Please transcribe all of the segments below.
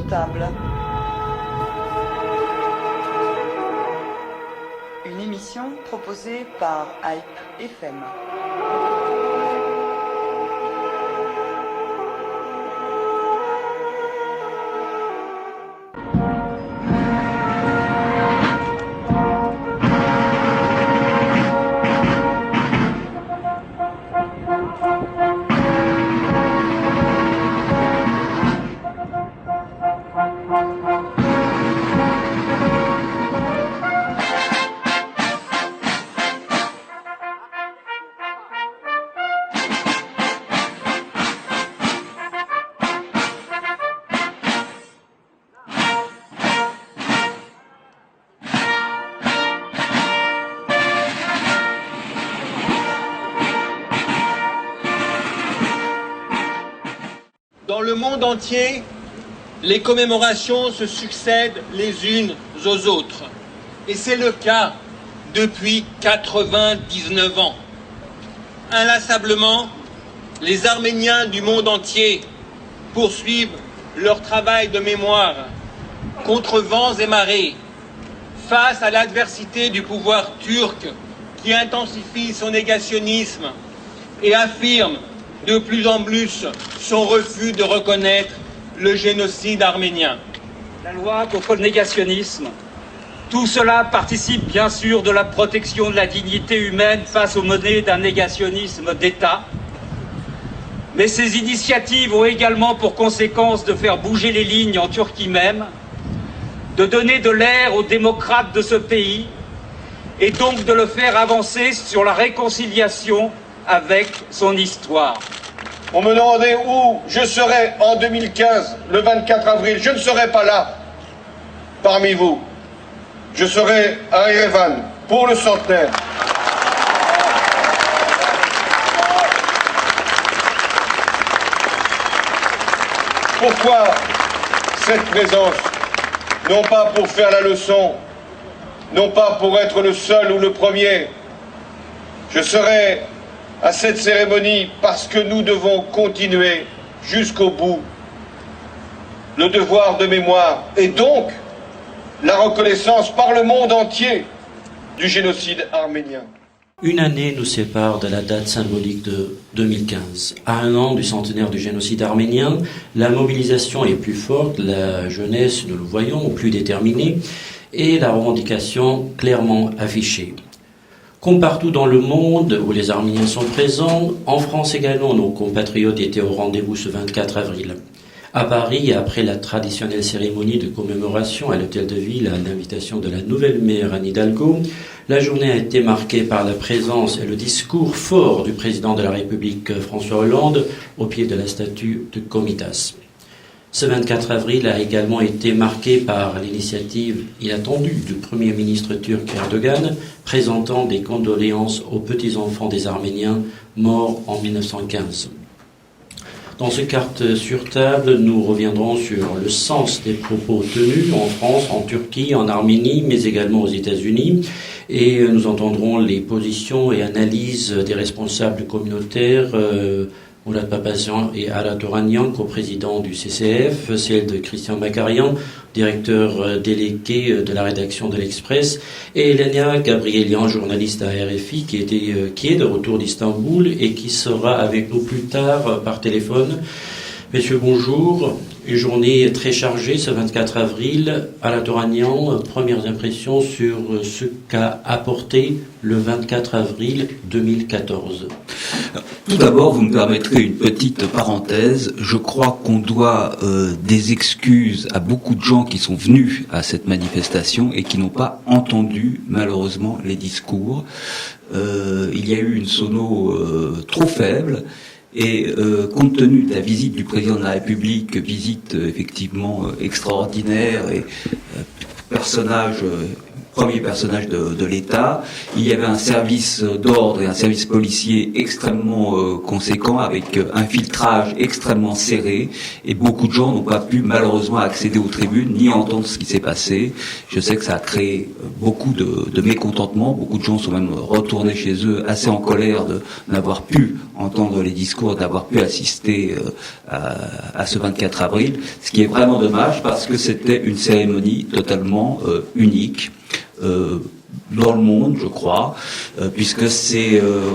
table. Une émission proposée par Hype FM. Dans le monde entier, les commémorations se succèdent les unes aux autres. Et c'est le cas depuis 99 ans. Inlassablement, les Arméniens du monde entier poursuivent leur travail de mémoire contre vents et marées, face à l'adversité du pouvoir turc qui intensifie son négationnisme et affirme de plus en plus son refus de reconnaître le génocide arménien. La loi contre le négationnisme, tout cela participe bien sûr de la protection de la dignité humaine face aux menées d'un négationnisme d'État. Mais ces initiatives ont également pour conséquence de faire bouger les lignes en Turquie même, de donner de l'air aux démocrates de ce pays et donc de le faire avancer sur la réconciliation avec son histoire. On me demandait où je serais en 2015, le 24 avril. Je ne serai pas là, parmi vous. Je serai à Erevan, pour le centenaire. Pourquoi cette présence? Non pas pour faire la leçon, non pas pour être le seul ou le premier. Je serai à cette cérémonie parce que nous devons continuer jusqu'au bout le devoir de mémoire et donc la reconnaissance par le monde entier du génocide arménien. Une année nous sépare de la date symbolique de 2015. À un an du centenaire du génocide arménien, la mobilisation est plus forte, la jeunesse, nous le voyons, plus déterminée, et la revendication clairement affichée. Comme partout dans le monde où les Arméniens sont présents, en France également, nos compatriotes étaient au rendez-vous ce 24 avril. À Paris, après la traditionnelle cérémonie de commémoration à l'hôtel de ville à l'invitation de la nouvelle maire Anne Hidalgo, la journée a été marquée par la présence et le discours fort du président de la République François Hollande au pied de la statue de Komitas. Ce 24 avril a également été marqué par l'initiative inattendue du Premier ministre turc Erdogan, présentant des condoléances aux petits-enfants des Arméniens morts en 1915. Dans ce carte sur table, nous reviendrons sur le sens des propos tenus en France, en Turquie, en Arménie, mais également aux États-Unis. Et nous entendrons les positions et analyses des responsables communautaires, Moulad Papazian et Ara Toranian, co-président du CCF, celle de Christian Makarian, directeur délégué de la rédaction de l'Express, et Elenia Gabrielian, journaliste à RFI, qui est de retour d'Istanbul et qui sera avec nous plus tard par téléphone. Messieurs, bonjour. Une journée très chargée ce 24 avril. Ara Toranian, premières impressions sur ce qu'a apporté le 24 avril 2014. Tout d'abord, vous me permettrez une petite parenthèse. Je crois qu'on doit des excuses à beaucoup de gens qui sont venus à cette manifestation et qui n'ont pas entendu, malheureusement, les discours. Il y a eu une sono trop faible. Et compte tenu de la visite du président de la République, visite effectivement extraordinaire et personnage premier personnage de l'État. Il y avait un service d'ordre et un service policier extrêmement conséquent, avec un filtrage extrêmement serré, et beaucoup de gens n'ont pas pu malheureusement accéder aux tribunes ni entendre ce qui s'est passé. Je sais que ça a créé beaucoup de mécontentement. Beaucoup de gens sont même retournés chez eux assez en colère de n'avoir pu entendre les discours, d'avoir pu assister à ce 24 avril, ce qui est vraiment dommage parce que c'était une cérémonie totalement unique dans le monde, je crois, puisque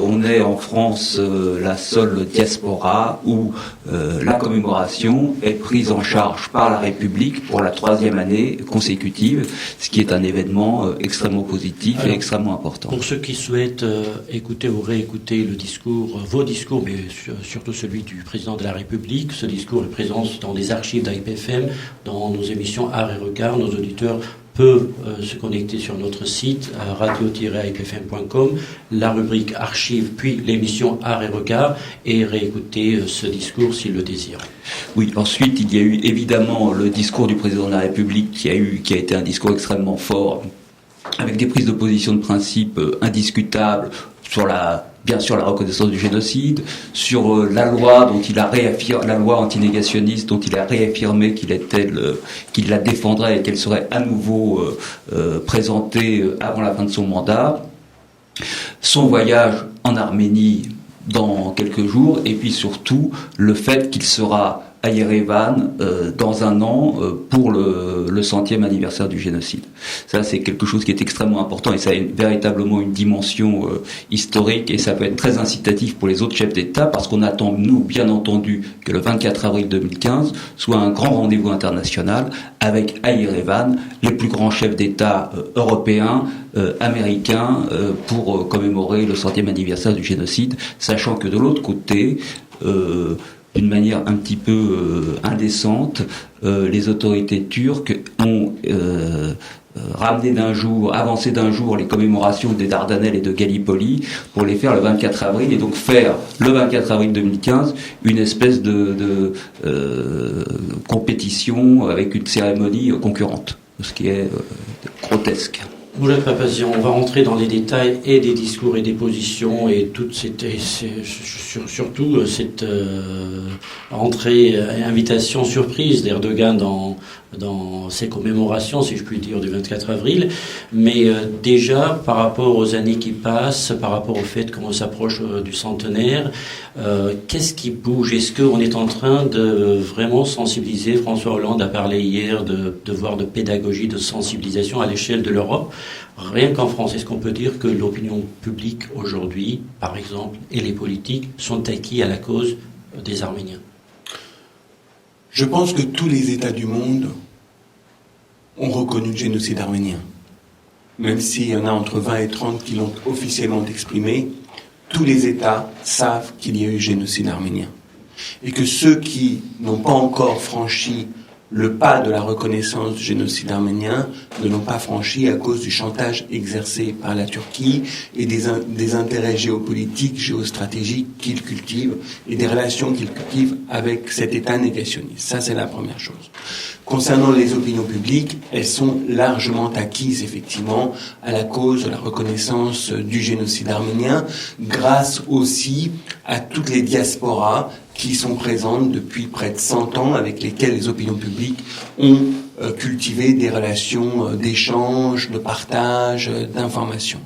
on est en France la seule diaspora où la commémoration est prise en charge par la République pour la 3e année consécutive, ce qui est un événement extrêmement positif. Alors, et extrêmement important. Pour ceux qui souhaitent écouter ou réécouter vos discours, mais surtout celui du président de la République, ce discours est présent dans des archives d'AIPFM, dans nos émissions Art et Regard. Nos auditeurs peuvent se connecter sur notre site radio-aipfm.com, la rubrique archives, puis l'émission Art et Regard, et réécouter ce discours s'ils le désirent. Oui, ensuite il y a eu évidemment le discours du président de la République qui a été un discours extrêmement fort, avec des prises de position de principe indiscutables sur bien sûr la reconnaissance du génocide, sur la loi dont il a réaffirmé, la loi antinégationniste dont il a réaffirmé qu'il la défendrait et qu'elle serait à nouveau présentée avant la fin de son mandat, son voyage en Arménie dans quelques jours, et puis surtout le fait qu'il sera à Yerevan dans un an pour le 100e anniversaire du génocide. Ça, c'est quelque chose qui est extrêmement important, et ça a véritablement une dimension historique, et ça peut être très incitatif pour les autres chefs d'État, parce qu'on attend, nous, bien entendu, que le 24 avril 2015 soit un grand rendez-vous international avec à Yerevan les plus grands chefs d'État européens, américains, pour commémorer le 100e anniversaire du génocide, sachant que de l'autre côté, d'une manière un petit peu indécente, les autorités turques ont avancé d'un jour les commémorations des Dardanelles et de Gallipoli pour les faire le 24 avril, et donc faire le 24 avril 2015 une espèce de compétition avec une cérémonie concurrente, ce qui est grotesque. Mouled Papazian, on va rentrer dans les détails et des discours et des positions et toute surtout cette entrée, invitation surprise d'Erdogan dans ces commémorations, si je puis dire, du 24 avril. Mais déjà, par rapport aux années qui passent, par rapport au fait qu'on s'approche du centenaire, qu'est-ce qui bouge? Est-ce qu'on est en train de vraiment sensibiliser? François Hollande a parlé hier de devoir de pédagogie, de sensibilisation à l'échelle de l'Europe. Rien qu'en France, est-ce qu'on peut dire que l'opinion publique aujourd'hui, par exemple, et les politiques sont acquis à la cause des Arméniens? Je pense que tous les États du monde ont reconnu le génocide arménien. Même s'il y en a entre 20 et 30 qui l'ont officiellement exprimé, tous les États savent qu'il y a eu génocide arménien. Et que ceux qui n'ont pas encore franchi le pas de la reconnaissance du génocide arménien ne l'ont pas franchi à cause du chantage exercé par la Turquie et des intérêts géopolitiques, géostratégiques qu'il cultive et des relations qu'il cultive avec cet État négationniste. Ça, c'est la première chose. Concernant les opinions publiques, elles sont largement acquises, effectivement, à la cause de la reconnaissance du génocide arménien, grâce aussi à toutes les diasporas qui sont présentes depuis près de 100 ans, avec lesquelles les opinions publiques ont cultivé des relations d'échange, de partage, d'information.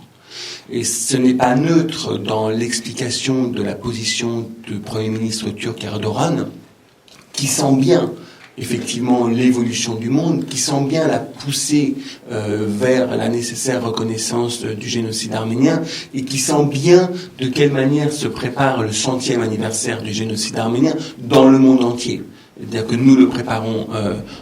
Et ce n'est pas neutre dans l'explication de la position du Premier ministre turc Erdogan, qui sent bien effectivement l'évolution du monde, qui sent bien la poussée vers la nécessaire reconnaissance du génocide arménien, et qui sent bien de quelle manière se prépare le 100e anniversaire du génocide arménien dans le monde entier. C'est-à-dire que nous le préparons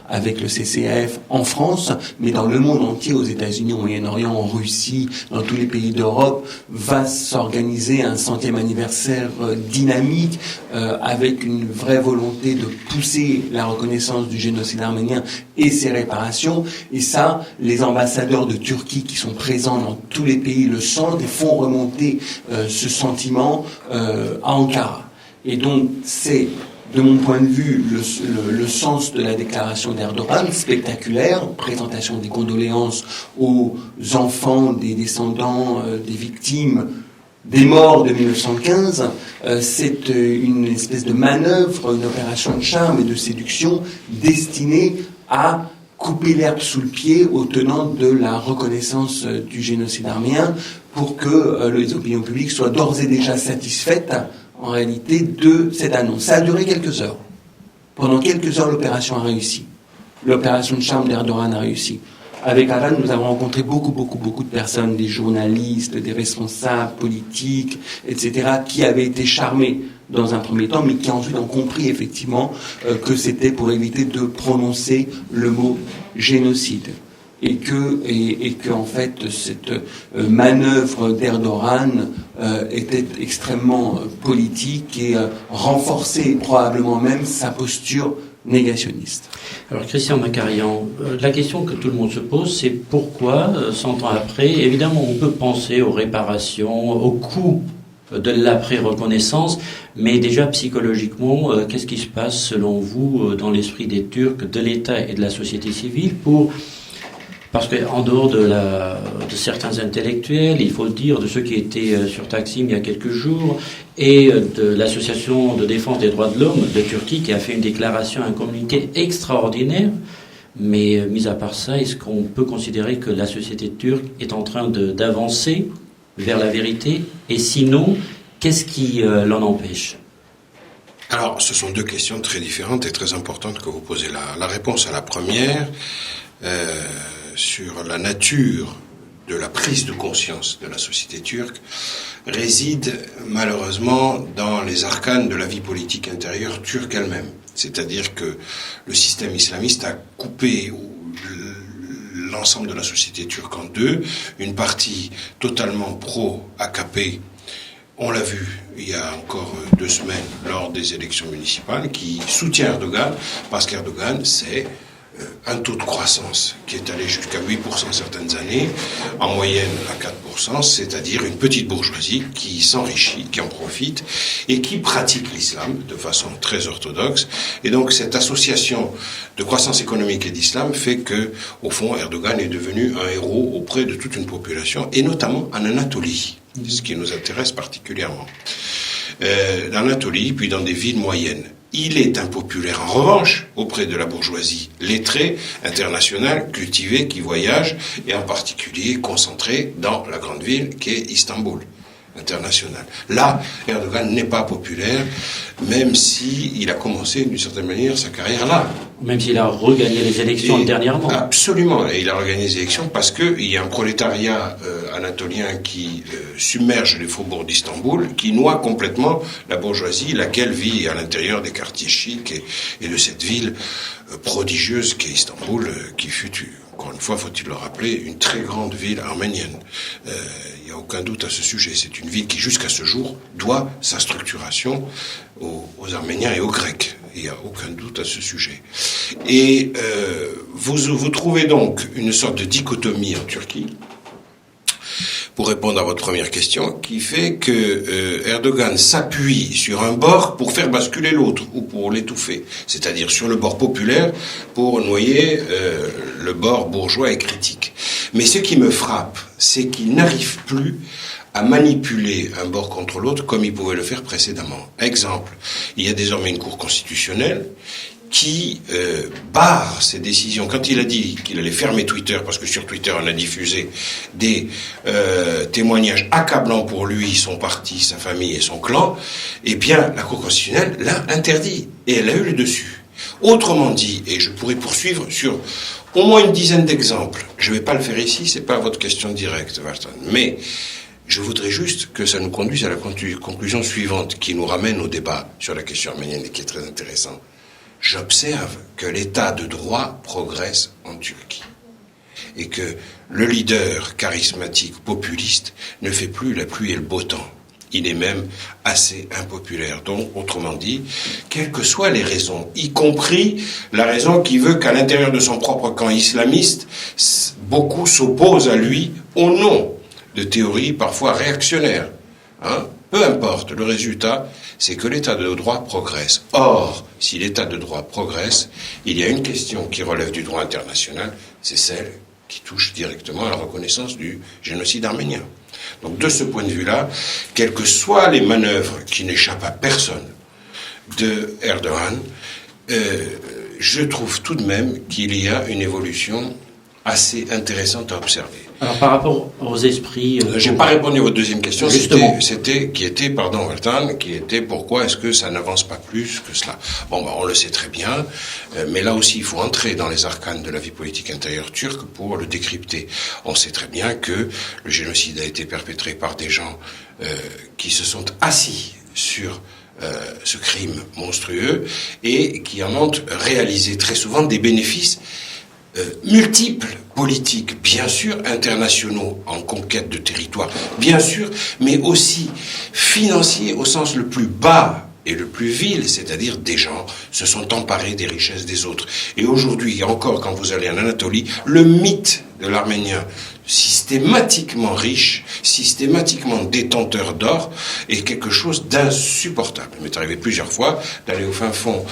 avec le CCAF en France, mais dans le monde entier, aux États-Unis, au Moyen-Orient, en Russie, dans tous les pays d'Europe, va s'organiser un 100e anniversaire dynamique, avec une vraie volonté de pousser la reconnaissance du génocide arménien et ses réparations. Et ça, les ambassadeurs de Turquie qui sont présents dans tous les pays le sentent et font remonter ce sentiment à Ankara. Et donc, c'est de mon point de vue, le sens de la déclaration d'Erdogan, spectaculaire, présentation des condoléances aux enfants des descendants des victimes des morts de 1915, c'est une espèce de manœuvre, une opération de charme et de séduction destinée à couper l'herbe sous le pied aux tenants de la reconnaissance du génocide arménien pour que les opinions publiques soient d'ores et déjà satisfaites en réalité de cette annonce. Ça a duré quelques heures. Pendant quelques heures, l'opération a réussi. L'opération de charme d'Erdogan a réussi. Avec Alan, nous avons rencontré beaucoup de personnes, des journalistes, des responsables politiques, etc., qui avaient été charmés dans un premier temps, mais qui ensuite ont compris effectivement que c'était pour éviter de prononcer le mot génocide. Et que en fait, cette manœuvre d'Erdogan était extrêmement politique et renforçait probablement même sa posture négationniste. Alors Christian Macarian, la question que tout le monde se pose, c'est pourquoi, 100 ans après, évidemment on peut penser aux réparations, au coût de l'après-reconnaissance, mais déjà psychologiquement, qu'est-ce qui se passe selon vous dans l'esprit des Turcs, de l'État et de la société civile parce qu'en dehors de certains intellectuels, il faut le dire, de ceux qui étaient sur Taksim il y a quelques jours, et de l'association de défense des droits de l'homme de Turquie qui a fait une déclaration, un communiqué extraordinaire, mais mis à part ça, est-ce qu'on peut considérer que la société turque est en train d'avancer vers la vérité? Et sinon, qu'est-ce qui l'en empêche? Alors, ce sont deux questions très différentes et très importantes que vous posez là. La réponse à la première, sur la nature de la prise de conscience de la société turque, réside malheureusement dans les arcanes de la vie politique intérieure turque elle-même. C'est-à-dire que le système islamiste a coupé l'ensemble de la société turque en deux, une partie totalement pro-AKP, on l'a vu il y a encore 2 semaines lors des élections municipales, qui soutient Erdogan, parce qu'Erdogan, c'est un taux de croissance qui est allé jusqu'à 8% certaines années, en moyenne à 4%, c'est-à-dire une petite bourgeoisie qui s'enrichit, qui en profite, et qui pratique l'islam de façon très orthodoxe. Et donc cette association de croissance économique et d'islam fait que, au fond, Erdogan est devenu un héros auprès de toute une population, et notamment en Anatolie, ce qui nous intéresse particulièrement. L'Anatolie, puis dans des villes moyennes. Il est impopulaire en revanche auprès de la bourgeoisie lettrée, internationale, cultivée, qui voyage, et en particulier concentrée dans la grande ville qui est Istanbul, internationale. Là, Erdogan n'est pas populaire, même s'il a commencé d'une certaine manière sa carrière là. Même s'il a regagné les élections dernièrement. Absolument, et il a regagné les élections parce qu'il y a un prolétariat anatolien qui submerge les faubourgs d'Istanbul, qui noie complètement la bourgeoisie, laquelle vit à l'intérieur des quartiers chics et de cette ville prodigieuse qu'est Istanbul, qui fut, encore une fois, faut-il le rappeler, une très grande ville arménienne. Il n'y a aucun doute à ce sujet. C'est une ville qui, jusqu'à ce jour, doit sa structuration aux Arméniens et aux Grecs. Il n'y a aucun doute à ce sujet. Et vous trouvez donc une sorte de dichotomie en Turquie, pour répondre à votre première question, qui fait que Erdogan s'appuie sur un bord pour faire basculer l'autre, ou pour l'étouffer. C'est-à-dire sur le bord populaire pour noyer le bord bourgeois et critique. Mais ce qui me frappe, c'est qu'il n'arrive plus à manipuler un bord contre l'autre comme il pouvait le faire précédemment. Exemple, il y a désormais une cour constitutionnelle qui barre ses décisions. Quand il a dit qu'il allait fermer Twitter, parce que sur Twitter on a diffusé des témoignages accablants pour lui, son parti, sa famille et son clan, eh bien la Cour constitutionnelle l'a interdit, et elle a eu le dessus. Autrement dit, et je pourrais poursuivre sur au moins une dizaine d'exemples, je ne vais pas le faire ici, c'est pas votre question directe, Walton, mais je voudrais juste que ça nous conduise à la conclusion suivante, qui nous ramène au débat sur la question arménienne et qui est très intéressant. J'observe que l'état de droit progresse en Turquie et que le leader charismatique populiste ne fait plus la pluie et le beau temps. Il est même assez impopulaire. Donc, autrement dit, quelles que soient les raisons, y compris la raison qui veut qu'à l'intérieur de son propre camp islamiste, beaucoup s'opposent à lui au nom de théories parfois réactionnaires. peu importe le résultat, c'est que l'état de droit progresse. Or, si l'état de droit progresse, il y a une question qui relève du droit international, c'est celle qui touche directement à la reconnaissance du génocide arménien. Donc de ce point de vue-là, quelles que soient les manœuvres qui n'échappent à personne de Erdogan, je trouve tout de même qu'il y a une évolution assez intéressante à observer. Alors par rapport aux esprits... J'ai pas répondu à votre deuxième question, Justement. qui était pourquoi est-ce que ça n'avance pas plus que cela. Bon, on le sait très bien, mais là aussi il faut entrer dans les arcanes de la vie politique intérieure turque pour le décrypter. On sait très bien que le génocide a été perpétré par des gens qui se sont assis sur ce crime monstrueux et qui en ont réalisé très souvent des bénéfices multiples, politiques, bien sûr, internationaux en conquête de territoire, bien sûr, mais aussi financiers au sens le plus bas et le plus vil, c'est-à-dire des gens se sont emparés des richesses des autres. Et aujourd'hui, encore quand vous allez en Anatolie, le mythe de l'Arménien systématiquement riche, systématiquement détenteur d'or, est quelque chose d'insupportable. Il m'est arrivé plusieurs fois d'aller au fin fond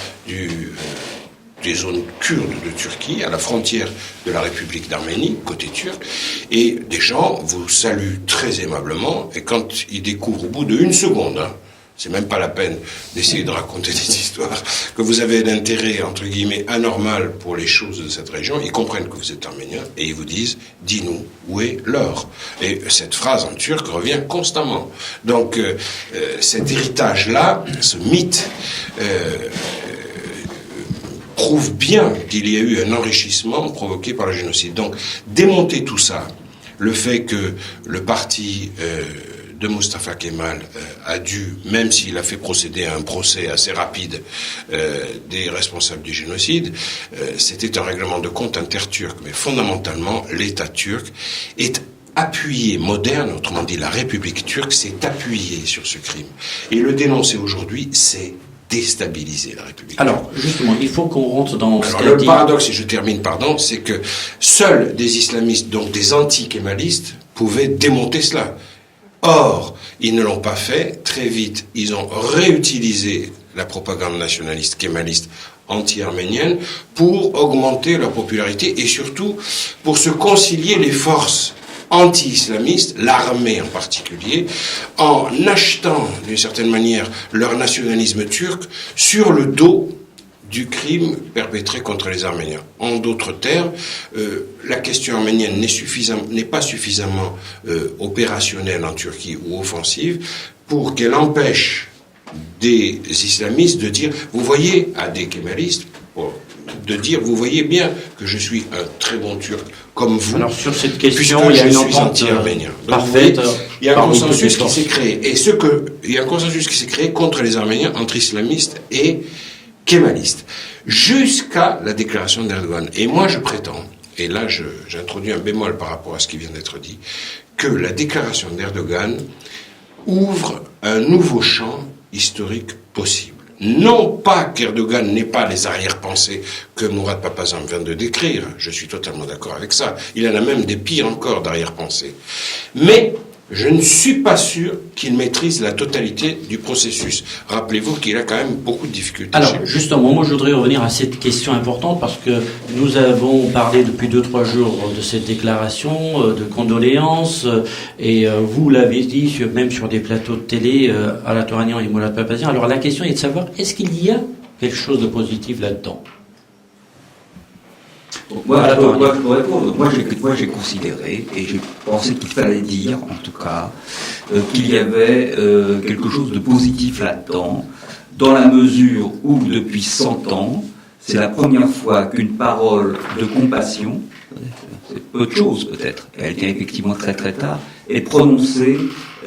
des zones kurdes de Turquie, à la frontière de la République d'Arménie, côté turc, et des gens vous saluent très aimablement, et quand ils découvrent au bout d'une seconde, c'est même pas la peine d'essayer de raconter des histoires, que vous avez un intérêt, entre guillemets, anormal pour les choses de cette région, ils comprennent que vous êtes arménien, et ils vous disent, dis-nous, où est l'or? Et cette phrase en turc revient constamment. Donc, cet héritage-là, ce mythe, prouve bien qu'il y a eu un enrichissement provoqué par le génocide. Donc, démonter tout ça, le fait que le parti de Mustafa Kemal a dû, même s'il a fait procéder à un procès assez rapide des responsables du génocide, c'était un règlement de compte interturc. Mais fondamentalement, l'État turc est appuyé, moderne, autrement dit la République turque, s'est appuyée sur ce crime. Et le dénoncer aujourd'hui, c'est déstabiliser la République. Alors, justement, il faut qu'on rentre dans... Alors, le paradoxe, et je termine, c'est que seuls des islamistes, donc des anti-kémalistes, pouvaient démonter cela. Or, ils ne l'ont pas fait. Très vite, ils ont réutilisé la propagande nationaliste kémaliste anti-arménienne pour augmenter leur popularité et surtout pour se concilier les forces anti-islamistes, l'armée en particulier, en achetant d'une certaine manière leur nationalisme turc sur le dos du crime perpétré contre les Arméniens. En d'autres termes, la question arménienne n'est pas suffisamment opérationnelle en Turquie ou offensive pour qu'elle empêche des islamistes de dire, vous voyez, à des kémalistes, de dire, vous voyez bien que je suis un très bon Turc comme vous. Alors sur cette question, il y a une entente parfaite. Il y a un consensus qui s'est créé. Et il y a un consensus qui s'est créé contre les Arméniens, entre islamistes et kémalistes, jusqu'à la déclaration d'Erdogan. Et moi, je prétends, et là, j'introduis un bémol par rapport à ce qui vient d'être dit, que la déclaration d'Erdogan ouvre un nouveau champ historique possible. Non pas qu'Erdogan n'ait pas les arrière-pensées que Mourad Papazan vient de décrire, je suis totalement d'accord avec ça, il en a même des pires encore d'arrière-pensées, mais je ne suis pas sûr qu'il maîtrise la totalité du processus. Rappelez-vous qu'il a quand même beaucoup de difficultés. Alors, justement, moi je voudrais revenir à cette question importante parce que nous avons parlé depuis 2-3 jours de cette déclaration, de condoléances, et vous l'avez dit même sur des plateaux de télé, Ala Touranian et Mourad Papazan. Alors la question est de savoir, est-ce qu'il y a quelque chose de positif là-dedans? Moi, j'ai considéré, et j'ai pensé qu'il fallait dire, en tout cas, qu'il y avait quelque chose de positif là-dedans, dans la mesure où, depuis 100 ans, c'est la première fois qu'une parole de compassion, c'est peu de choses peut-être, elle tient effectivement très très tard, est prononcée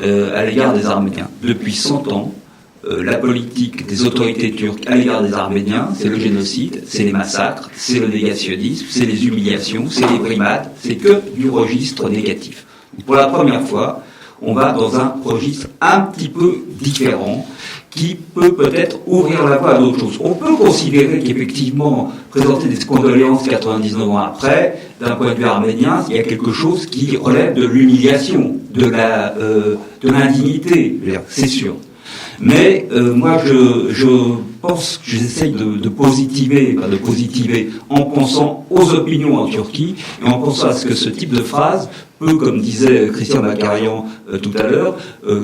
à l'égard des Arméniens. Depuis 100 ans, la politique des autorités turques à l'égard des Arméniens, c'est le génocide, c'est les massacres, c'est le négationnisme, c'est les humiliations, c'est les brimades, c'est que du registre négatif. Pour la première fois, on va dans un registre un petit peu différent, qui peut peut-être ouvrir la voie à d'autres choses. On peut considérer qu'effectivement, présenter des condoléances 99 ans après, d'un point de vue arménien, il y a quelque chose qui relève de l'humiliation, de l'indignité, c'est sûr. Mais moi, je pense que j'essaye de positiver en pensant aux opinions en Turquie et en pensant à ce que ce type de phrase peut, comme disait Christian Bakarian tout à l'heure,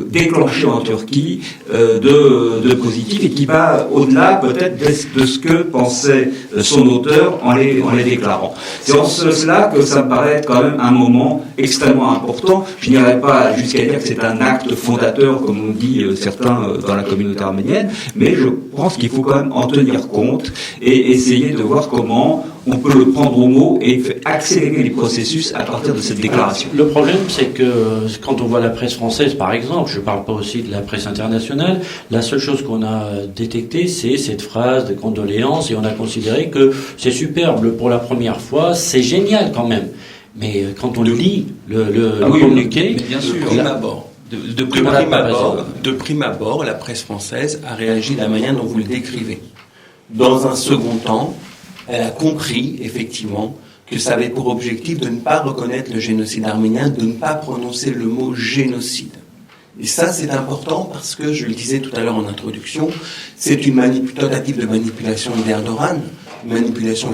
déclencher en Turquie de positif et qui va au-delà peut-être de ce que pensait son auteur en les déclarant. C'est en cela que ça me paraît quand même un moment extrêmement important. Je n'irai pas jusqu'à dire que c'est un acte fondateur, comme on dit certains dans la communauté arménienne, mais je pense qu'il faut quand même en tenir compte et essayer de voir comment on peut le prendre au mot et accélérer les processus à partir de cette déclaration. Le problème, c'est que quand on voit la presse française, par exemple, je ne parle pas aussi de la presse internationale, la seule chose qu'on a détectée, c'est cette phrase de condoléances, et on a considéré que c'est superbe pour la première fois, c'est génial quand même. Mais quand on lit le communiqué, bien sûr, de prime abord, la presse française a réagi de la manière dont vous le décrivez. Dans un second temps, elle a compris, effectivement, que ça avait pour objectif de ne pas reconnaître le génocide arménien, de ne pas prononcer le mot génocide. Et ça, c'est important parce que, je le disais tout à l'heure en introduction, c'est une tentative de manipulation d'Erdogan, manipulation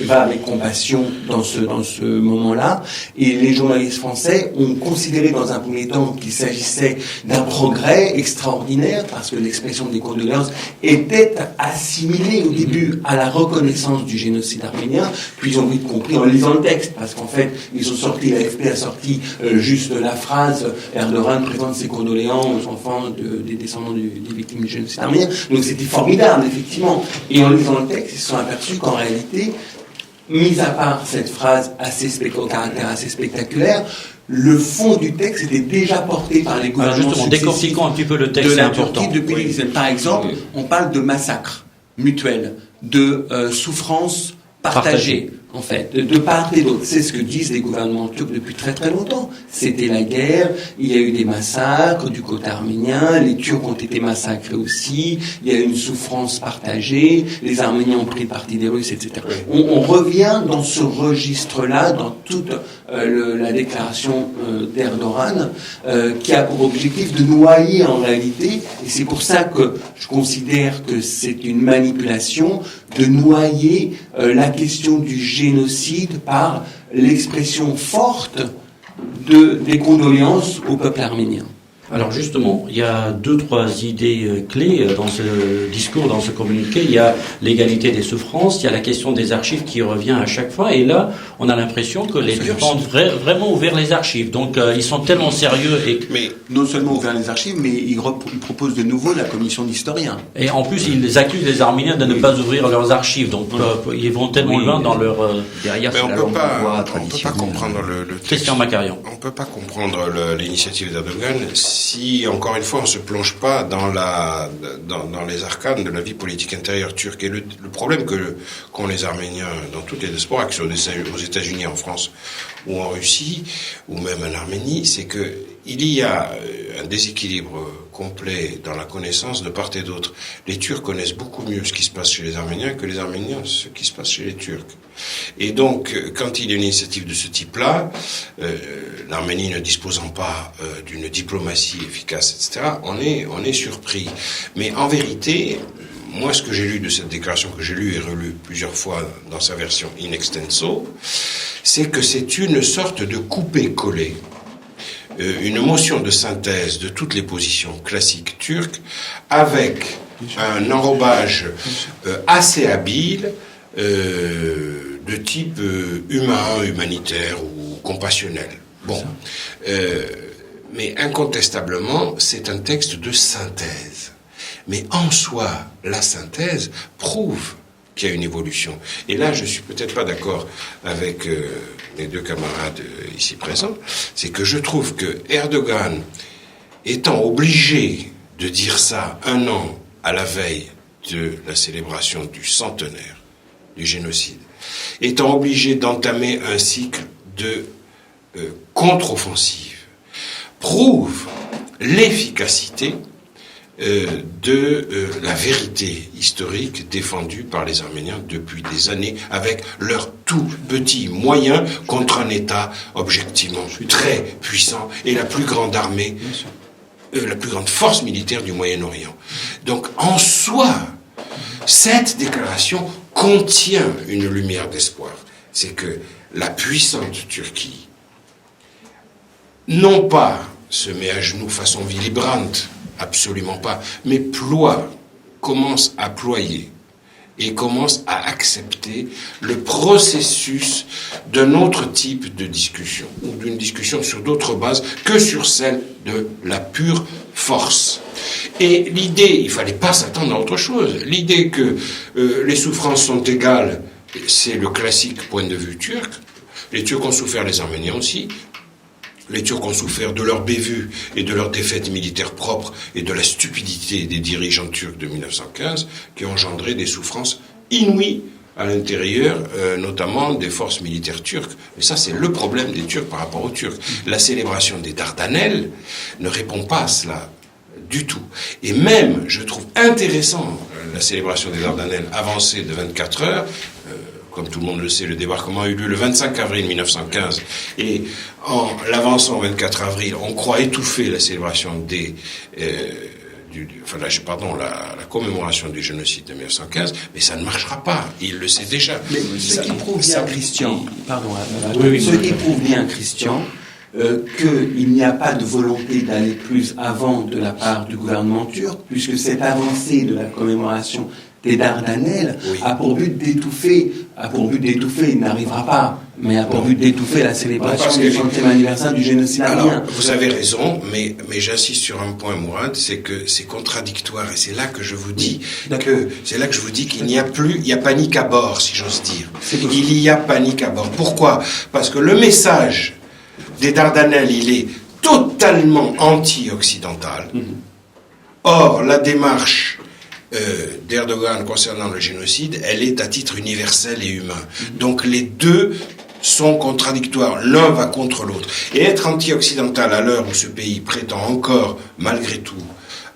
va avec compassion dans ce moment-là. Et les journalistes français ont considéré dans un premier temps qu'il s'agissait d'un progrès extraordinaire parce que l'expression des condoléances était assimilée au début à la reconnaissance du génocide arménien. Puis ils ont vite compris en lisant le texte parce qu'en fait, l'AFP a sorti juste la phrase Erdogan présente ses condoléances aux enfants des descendants des victimes du génocide arménien. Donc c'était formidable, effectivement. Et en lisant le texte, ils se sont aperçus qu'en réalité, mis à part cette phrase au caractère assez spectaculaire, le fond du texte était déjà porté par les gouvernements justement, décortiquons un petit peu le texte, de c'est la important. Turquie depuis les... Par exemple, on parle de massacre mutuel, de souffrance partagée, en fait, de part et d'autre. C'est ce que disent les gouvernements turcs depuis très très longtemps. C'était la guerre, il y a eu des massacres du côté arménien, les Turcs ont été massacrés aussi, il y a eu une souffrance partagée, les Arméniens ont pris le parti des Russes, etc. On revient dans ce registre-là, dans toute la déclaration d'Erdogan, qui a pour objectif de noyer en réalité, et c'est pour ça que je considère que c'est une manipulation, de noyer la question du génocide par l'expression forte des condoléances au peuple arménien. Alors justement, il y a 2-3 idées clés dans ce discours, dans ce communiqué. Il y a l'égalité des souffrances, il y a la question des archives qui revient à chaque fois. Et là, on a l'impression que les Turcs ont vraiment ouvert les archives. Donc ils sont tellement sérieux. Mais non seulement ouvert les archives, mais ils proposent de nouveau la commission d'historiens. Et en plus, ils accusent les Arméniens de ne pas ouvrir leurs archives. Donc ils vont tellement loin dans leur... derrière, mais on ne peut pas comprendre le texte. Christian Bakarian. On ne peut pas comprendre l'initiative d'Erdogan si, encore une fois, on ne se plonge pas dans les arcanes de la vie politique intérieure turque. Et le problème qu'ont les Arméniens dans toutes les diasporas, que ce soit aux États-Unis, en France ou en Russie, ou même en Arménie, c'est qu'il y a un déséquilibre complet dans la connaissance de part et d'autre. Les Turcs connaissent beaucoup mieux ce qui se passe chez les Arméniens que les Arméniens ce qui se passe chez les Turcs. Et donc, quand il y a une initiative de ce type-là, l'Arménie ne disposant pas d'une diplomatie efficace, etc., on est surpris. Mais en vérité, moi, ce que j'ai lu de cette déclaration, que j'ai lu et relu plusieurs fois dans sa version in extenso, c'est que c'est une sorte de coupé-collé, une motion de synthèse de toutes les positions classiques turques, avec un enrobage assez habile de type humain, humanitaire ou compassionnel. Bon, mais incontestablement, c'est un texte de synthèse. Mais en soi, la synthèse prouve qu'il y a une évolution. Et là, je suis peut-être pas d'accord avec mes deux camarades ici présents, c'est que je trouve que Erdogan, étant obligé de dire ça un an à la veille de la célébration du centenaire du génocide, étant obligé d'entamer un cycle de contre-offensive, prouve l'efficacité de la vérité historique défendue par les Arméniens depuis des années, avec leurs tout petits moyens contre un État objectivement très puissant et la plus grande armée, la plus grande force militaire du Moyen-Orient. Donc en soi, cette déclaration contient une lumière d'espoir. C'est que la puissante Turquie, non pas se met à genoux façon Willy Brandt, absolument pas, mais commence à ployer et commence à accepter le processus d'un autre type de discussion, ou d'une discussion sur d'autres bases que sur celle de la pure force. Et l'idée, il fallait pas s'attendre à autre chose, l'idée que les souffrances sont égales, c'est le classique point de vue turc. Les Turcs ont souffert, les Arméniens aussi. Les Turcs ont souffert de leur bévue et de leur défaite militaire propre et de la stupidité des dirigeants turcs de 1915 qui ont engendré des souffrances inouïes à l'intérieur, notamment des forces militaires turques. Et ça, c'est le problème des Turcs par rapport aux Turcs. La célébration des Dardanelles ne répond pas à cela du tout. Et même, je trouve intéressant la célébration des Dardanelles avancée de 24 heures. Comme tout le monde le sait, le débarquement a eu lieu le 25 avril 1915. Et en l'avançant au 24 avril, on croit étouffer la célébration la commémoration du génocide de 1915, mais ça ne marchera pas. Il le sait déjà. Mais ce qui prouve bien, Christian, ce qui prouve bien, Christian, qu'il n'y a pas de volonté d'aller plus avant de la part du gouvernement turc, puisque cette avancée de la commémoration des Dardanelles a pour but d'étouffer, il n'arrivera pas, mais a pour but d'étouffer la célébration du 30e anniversaire du génocide arménien. Alors, vous avez raison, mais j'insiste sur un point, Mourad, c'est que c'est contradictoire, et c'est là que je vous dis qu'il n'y a panique à bord, si j'ose dire. Il y a panique à bord. Pourquoi? Parce que le message des Dardanelles, il est totalement anti-occidental. Or, la démarche d'Erdogan concernant le génocide, elle est à titre universel et humain. Donc les deux sont contradictoires, l'un va contre l'autre. Et être anti-occidental à l'heure où ce pays prétend encore, malgré tout,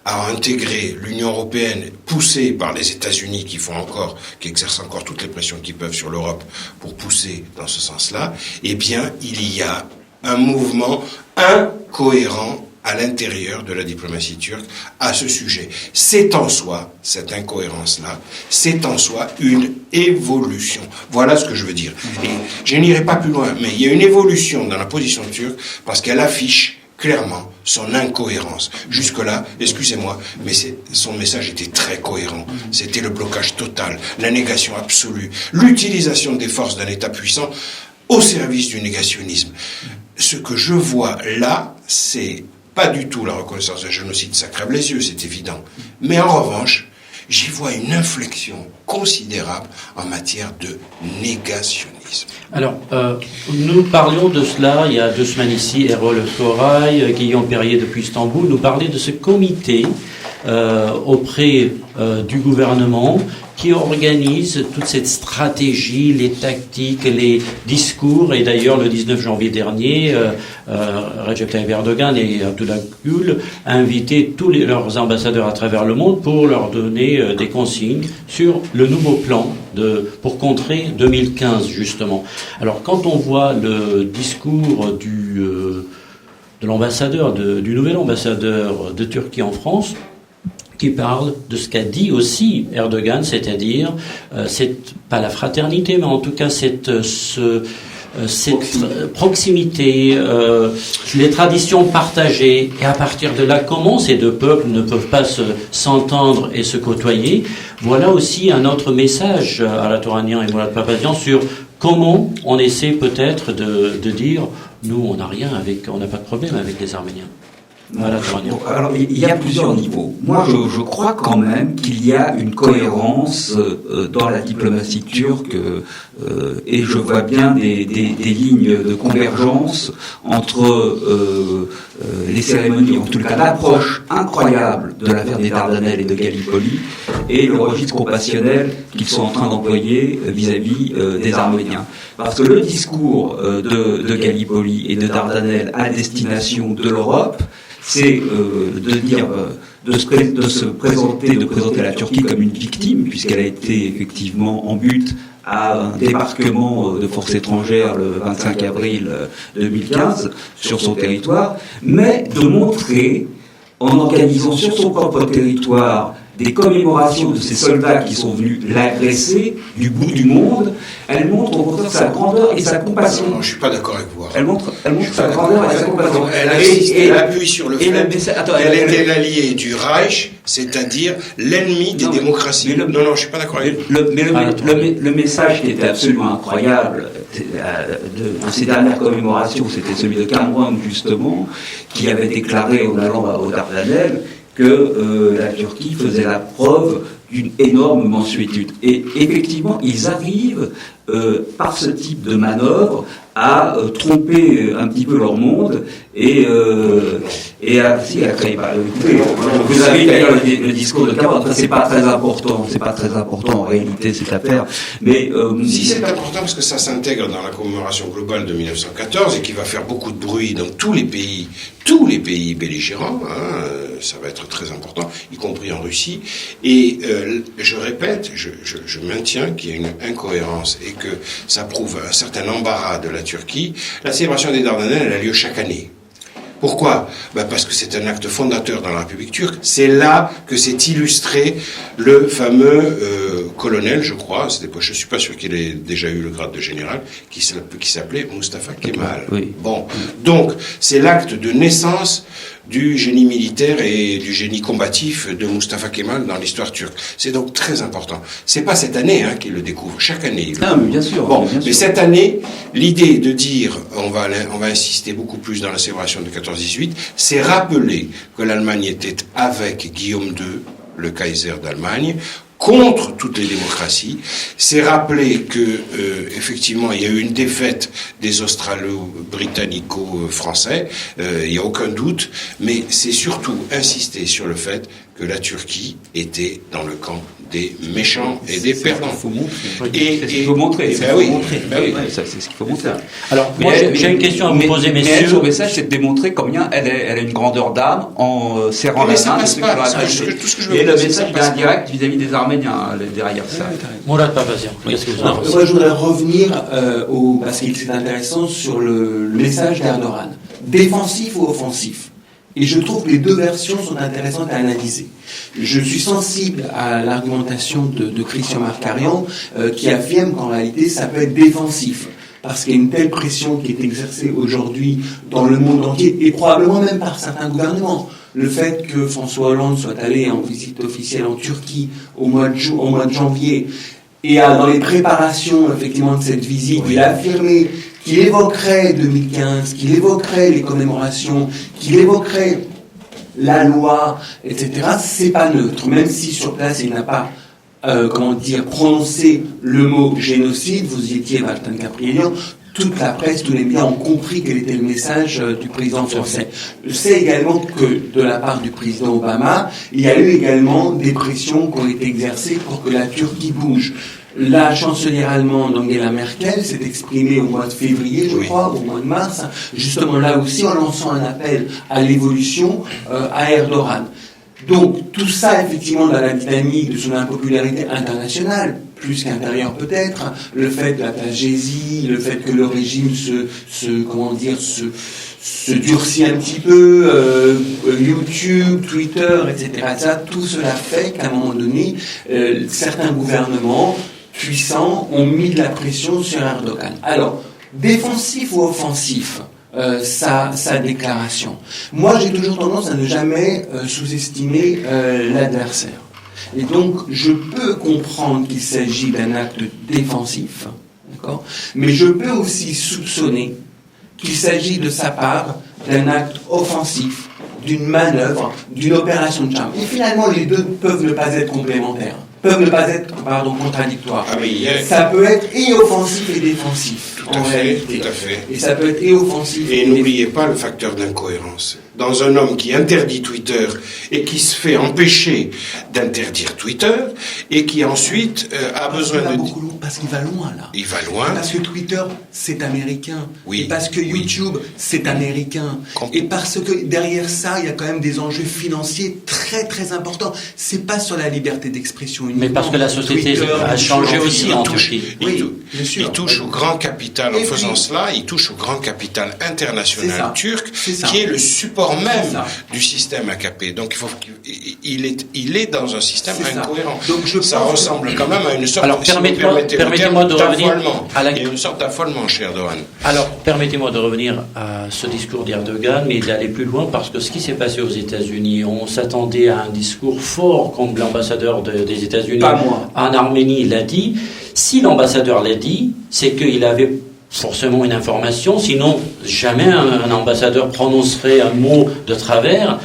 à intégrer l'Union européenne, poussée par les États-Unis qui exercent encore toutes les pressions qu'ils peuvent sur l'Europe pour pousser dans ce sens-là, eh bien, il y a un mouvement incohérent à l'intérieur de la diplomatie turque à ce sujet. C'est en soi, cette incohérence-là, c'est en soi une évolution. Voilà ce que je veux dire. Et je n'irai pas plus loin, mais il y a une évolution dans la position turque parce qu'elle affiche clairement son incohérence. Jusque-là, excusez-moi, mais son message était très cohérent. C'était le blocage total, la négation absolue, l'utilisation des forces d'un État puissant au service du négationnisme. Ce que je vois là, c'est pas du tout la reconnaissance d'un génocide, ça crève les yeux, c'est évident. Mais en revanche, j'y vois une inflexion considérable en matière de négationnisme. Alors, nous parlions de cela il y a 2 semaines ici, Erol Koray, Guillaume Perrier depuis Istanbul, nous parlait de ce comité auprès du gouvernement qui organise toute cette stratégie, les tactiques, les discours. Et d'ailleurs, le 19 janvier dernier, Recep Tayyip Erdogan et Abdullah Gül a invité tous leurs ambassadeurs à travers le monde pour leur donner des consignes sur le nouveau plan pour contrer 2015, justement. Alors, quand on voit le discours de l'ambassadeur, du nouvel ambassadeur de Turquie en France, qui parle de ce qu'a dit aussi Erdogan, c'est-à-dire, c'est pas la fraternité, mais en tout cas cette proximité, les traditions partagées, et à partir de là, comment ces deux peuples ne peuvent pas s'entendre et se côtoyer. Voilà aussi un autre message à la Touranian et Mourad Papazian sur comment on essaie peut-être de dire, nous on n'a pas de problème avec les Arméniens. Voilà, Bon, alors, il y a plusieurs niveaux. Moi, je crois quand même qu'il y a une cohérence dans la diplomatie turque et je vois bien des lignes de convergence entre les cérémonies, en tout cas l'approche incroyable de l'affaire des Dardanelles et de Gallipoli et le registre compassionnel qu'ils sont en train d'employer vis-à-vis des Arméniens. Parce que le discours de Gallipoli et de Dardanelles à destination de l'Europe, c'est de présenter la Turquie comme une victime, puisqu'elle a été effectivement en but à un débarquement de forces étrangères le 25 avril 2015 sur son territoire, mais de montrer, en organisant sur son propre territoire des commémorations de ces soldats qui sont venus l'agresser du bout du monde, elle montre au contraire sa grandeur et sa compassion. Non, je suis pas d'accord avec vous. Elle montre sa grandeur et sa compassion. Elle appuie sur le fait qu'elle était l'alliée du Reich, c'est-à-dire l'ennemi des démocraties. Non, je suis pas d'accord avec vous. Le message qui était absolument incroyable de ces dernières commémorations, c'était celui de Cameron, justement, qui avait déclaré en allant aux Dardanelles que la Turquie faisait la preuve d'une énorme mansuétude. Et effectivement, ils arrivent, par ce type de manœuvre, à tromper un petit peu leur monde et à créer. Vous avez d'ailleurs le discours de Cameron. C'est pas très important en réalité cette affaire. Mais si c'est important parce que ça s'intègre dans la commémoration globale de 1914 et qui va faire beaucoup de bruit dans tous les pays belligérants. Ça va être très important, y compris en Russie. Et je répète, je maintiens qu'il y a une incohérence et que ça prouve un certain embarras de la Turquie. La célébration des Dardanelles, elle a lieu chaque année. Pourquoi ? Parce que c'est un acte fondateur dans la République turque. C'est là que s'est illustré le fameux colonel, je crois, je suis pas sûr qu'il ait déjà eu le grade de général, qui s'appelait Mustafa Kemal. Oui. Bon, donc c'est l'acte de naissance du génie militaire et du génie combatif de Mustafa Kemal dans l'histoire turque. C'est donc très important. C'est pas cette année qu'il le découvre. Chaque année. Mais bien sûr. Bon, bien sûr. mais cette année, l'idée de dire on va insister beaucoup plus dans la célébration de 14-18, c'est rappeler que l'Allemagne était avec Guillaume II, le Kaiser d'Allemagne, contre toutes les démocraties. C'est rappeler que effectivement il y a eu une défaite des Australo-Britannico-Français, il n'y a aucun doute, mais c'est surtout insister sur le fait que la Turquie était dans le camp des méchants et des perdants. C'est ce qu'il faut montrer. C'est ce qu'il faut montrer. Alors, moi, j'ai une question à vous poser, messieurs. Mais son message, c'est de démontrer combien elle a une grandeur d'âme en serrant la main. Et le message indirect vis-à-vis des Arméniens derrière ça. Mourad Papazian, qu'est-ce que vous en pensez ? Moi, je voudrais revenir, parce qu'il c'est intéressant, sur le message d'Erdogan. Défensif ou offensif ? Et je trouve que les deux versions sont intéressantes à analyser. Je suis sensible à l'argumentation de Christian Markarian qui affirme qu'en réalité ça peut être défensif parce qu'il y a une telle pression qui est exercée aujourd'hui dans le monde entier et probablement même par certains gouvernements. Le fait que François Hollande soit allé en visite officielle en Turquie au mois de janvier et dans les préparations effectivement de cette visite, il a affirmé qu'il évoquerait 2015, qu'il évoquerait les commémorations, qu'il évoquerait la loi, etc. C'est pas neutre, même si sur place il n'a pas, prononcé le mot génocide. Vous y étiez, Valtin Caprielian. Toute la presse, tous les médias ont compris quel était le message du président français. Je sais également que de la part du président Obama, il y a eu également des pressions qui ont été exercées pour que la Turquie bouge. La chancelière allemande Angela Merkel s'est exprimée au mois de février, je crois, au mois de mars, justement là aussi en lançant un appel à l'évolution à Erdogan. Donc tout ça, effectivement, dans la dynamique de son impopularité internationale, plus qu'intérieure peut-être, le fait de la tragédie, le fait que le régime se durcit un petit peu, YouTube, Twitter, etc. Tout cela fait qu'à un moment donné, certains gouvernements puissants ont mis de la pression sur Erdogan. Alors, défensif ou offensif, sa déclaration. Moi, j'ai toujours tendance à ne jamais sous-estimer l'adversaire. Et donc, je peux comprendre qu'il s'agit d'un acte défensif, d'accord ? Mais je peux aussi soupçonner qu'il s'agit de sa part d'un acte offensif d'une manœuvre, d'une opération de charme. Et finalement, les deux peuvent ne pas être complémentaires, peuvent ne pas être, contradictoires. Ah oui, ça peut être et offensif et défensif, en réalité. Tout à fait. Et ça peut être et offensif et n'oubliez pas le facteur d'incohérence. Dans un homme qui interdit Twitter et qui se fait empêcher d'interdire Twitter et qui ensuite a besoin de... Parce qu'il va loin, là. Il va loin. Parce que Twitter, c'est américain. Oui. Et parce que YouTube, c'est américain. Et parce que derrière ça, il y a quand même des enjeux financiers très très importants. C'est pas sur la liberté d'expression uniquement. Mais parce que la société Twitter, a changé aussi en Turquie. Oui, bien sûr. Il touche au grand capital, en Et faisant puis, cela, il touche au grand capital international turc, ça. qui est le support même du système AKP. Donc il est dans un système incohérent. Donc ça ressemble quand même à une sorte, alors, si permettez-moi de revenir à la... Il y a une sorte d'affolement chez Erdogan. Alors, permettez-moi de revenir à ce discours d'Erdogan, mais d'aller plus loin, parce que ce qui s'est passé aux États-Unis, on s'attendait à un discours fort, comme l'ambassadeur des États-Unis en Arménie l'a dit. Si l'ambassadeur l'a dit, c'est qu'il avait forcément une information, sinon jamais un ambassadeur prononcerait un mot de travers.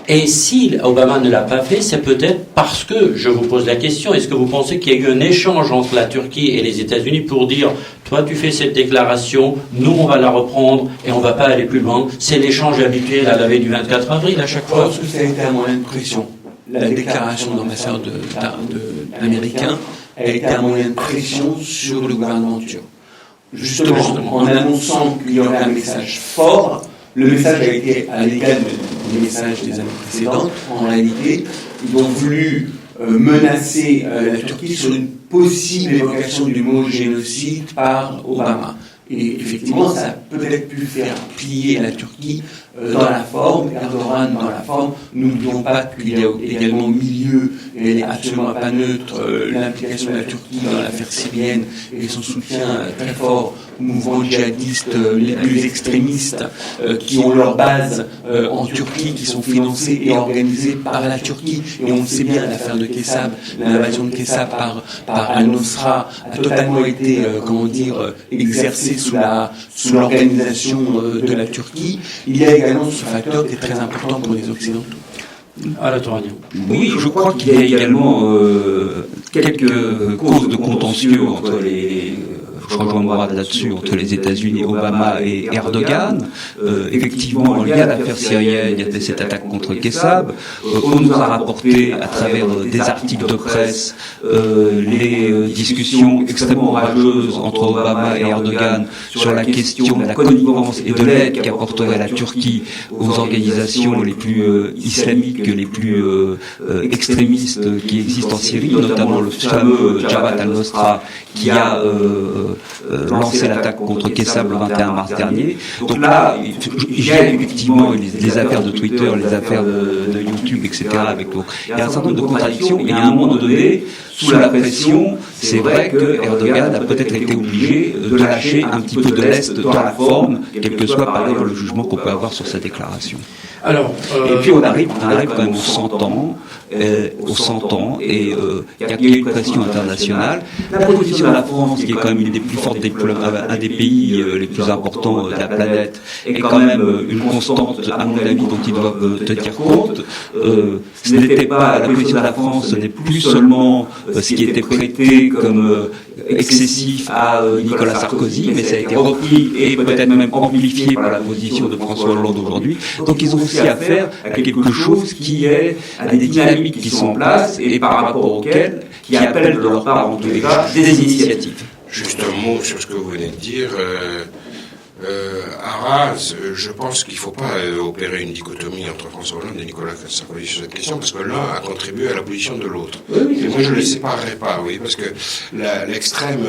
Et si Obama ne l'a pas fait, c'est peut-être parce que, je vous pose la question, est-ce que vous pensez qu'il y a eu un échange entre la Turquie et les États-Unis pour dire, toi tu fais cette déclaration, nous on va la reprendre et on va pas aller plus loin. C'est l'échange habituel à la veille du 24 avril à chaque fois. Je pense que ça a été un moyen de pression. La déclaration d'ambassadeur américain a été un moyen de pression sur le gouvernement turc. Justement, en annonçant qu'il y aurait un message fort, le message a été à l'égal des messages des années précédentes. En réalité, ils ont voulu menacer la Turquie sur une possible évocation du mot génocide par Obama. Et effectivement, ça a peut-être pu faire plier la Turquie dans la forme, Erdogan dans la forme. N'oublions pas qu'il y a également au milieu, et elle n'est absolument pas neutre, l'implication de la Turquie dans l'affaire syrienne et son soutien très fort aux mouvements djihadistes les plus extrémistes qui ont leur base en Turquie, qui sont financés et organisés par la Turquie. Et on le sait bien, l'affaire de Kessab, l'invasion de Kessab par Al-Nosra a totalement été, exercée sous l'organisation de la Turquie. Il y a également ce facteur qui est très important pour les Occidentaux. Oui, je crois qu'il y a également quelques causes de contentieux entre les... Je rejoins Mourad là-dessus, entre les États-Unis, Obama et Erdogan. Effectivement, il y a l'affaire syrienne, il y a cette attaque contre Kessab. On nous a rapporté, à travers des articles de presse, les discussions extrêmement rageuses entre Obama et Erdogan sur la question de la connivence et de l'aide qu'apporterait la Turquie aux organisations les plus islamiques, les plus extrémistes qui existent en Syrie, notamment le fameux Jabhat al-Nosra qui a lancé l'attaque contre Kessab le 21 mars dernier. Donc là, il y a effectivement les affaires de Twitter, les affaires de YouTube, etc. Il y a un certain nombre de contradictions, et à un moment donné, sous la pression, c'est vrai que Erdogan a peut-être été obligé de lâcher un petit peu de l'Est dans la forme, quel que soit par exemple le jugement qu'on peut avoir sur sa déclaration. Et puis on arrive quand même aux 100 ans, et il y a une pression internationale. La position de la France, qui est quand même une des plus fortes, un des pays les plus importants de la planète, est quand même une constante, à mon avis, dont ils doivent tenir compte. Ce n'était pas, la position de la France, ce n'est plus seulement ce qui était prêté comme excessif à Nicolas Sarkozy, mais ça a été repris et peut-être même amplifié par la position de François Hollande aujourd'hui. Donc ils ont aussi affaire à quelque chose qui est à des dynamiques qui sont en place et par rapport auxquelles, qui appellent de leur part en tous les cas des initiatives. Juste un mot sur ce que vous venez de dire. Arras, je pense qu'il ne faut pas opérer une dichotomie entre François Hollande et Nicolas Sarkozy sur cette question, parce que l'un a contribué à la position de l'autre. Et moi, je ne les séparerai pas, parce que l'extrême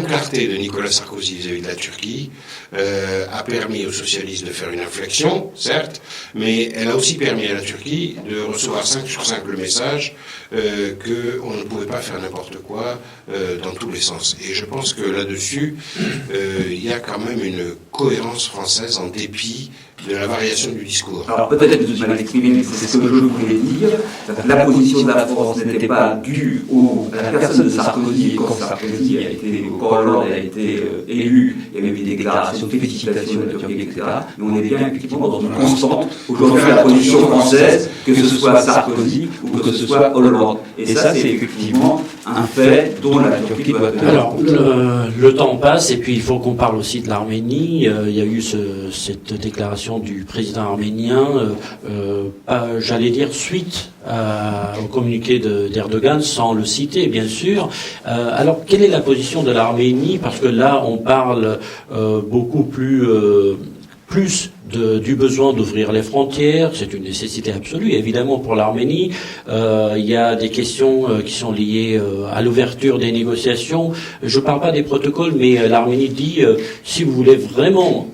clarté de Nicolas Sarkozy vis-à-vis de la Turquie a permis aux socialistes de faire une inflexion, certes, mais elle a aussi permis à la Turquie de recevoir 5 sur 5 le message qu'on ne pouvait pas faire n'importe quoi dans tous les sens. Et je pense que là-dessus, il y a quand même une cohérence française en dépit de la variation du discours. Alors peut-être que je suis mal exprimé, mais c'est ce que je voulais dire. La position de la France n'était pas due à la personne de Sarkozy, et quand Sarkozy a été, quand Hollande a été élu, il y avait eu des déclarations de félicitations de la Turquie, etc. Mais on est bien effectivement dans une constante aujourd'hui la position française, que ce soit Sarkozy ou que ce soit Hollande. Et ça, c'est effectivement un fait dont la Turquie doit tenir. Alors, le temps passe, et puis il faut qu'on parle aussi de l'Arménie. Il y a eu cette déclaration du président arménien, j'allais dire suite au communiqué d'Erdogan, sans le citer, bien sûr. Alors, quelle est la position de l'Arménie? Parce que là, on parle beaucoup plus du besoin d'ouvrir les frontières. C'est une nécessité absolue, évidemment, pour l'Arménie. Il y a des questions qui sont liées à l'ouverture des négociations. Je ne parle pas des protocoles, mais l'Arménie dit, si vous voulez vraiment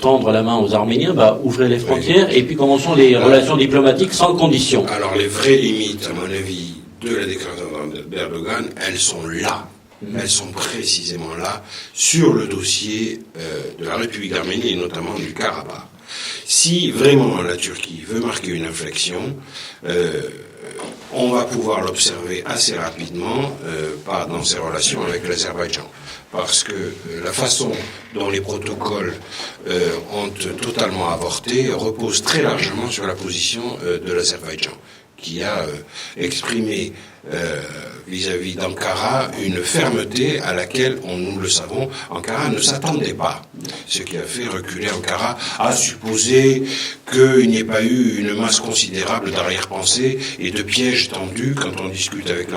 tendre la main aux Arméniens, ouvrez les frontières, et puis commençons les relations diplomatiques sans condition. Alors, les vraies limites, à mon avis, de la déclaration d'Erdogan, elles sont là. Elles sont précisément là, sur le dossier de la République d'Arménie et notamment du Karabakh. Si vraiment la Turquie veut marquer une inflexion, on va pouvoir l'observer assez rapidement dans ses relations avec l'Azerbaïdjan. Parce que la façon dont les protocoles ont totalement avorté repose très largement sur la position de l'Azerbaïdjan, qui a exprimé vis-à-vis d'Ankara une fermeté à laquelle, nous le savons, Ankara ne s'attendait pas. Ce qui a fait reculer Ankara, à supposer qu'il n'y ait pas eu une masse considérable d'arrière-pensées et de pièges tendus. Quand on discute avec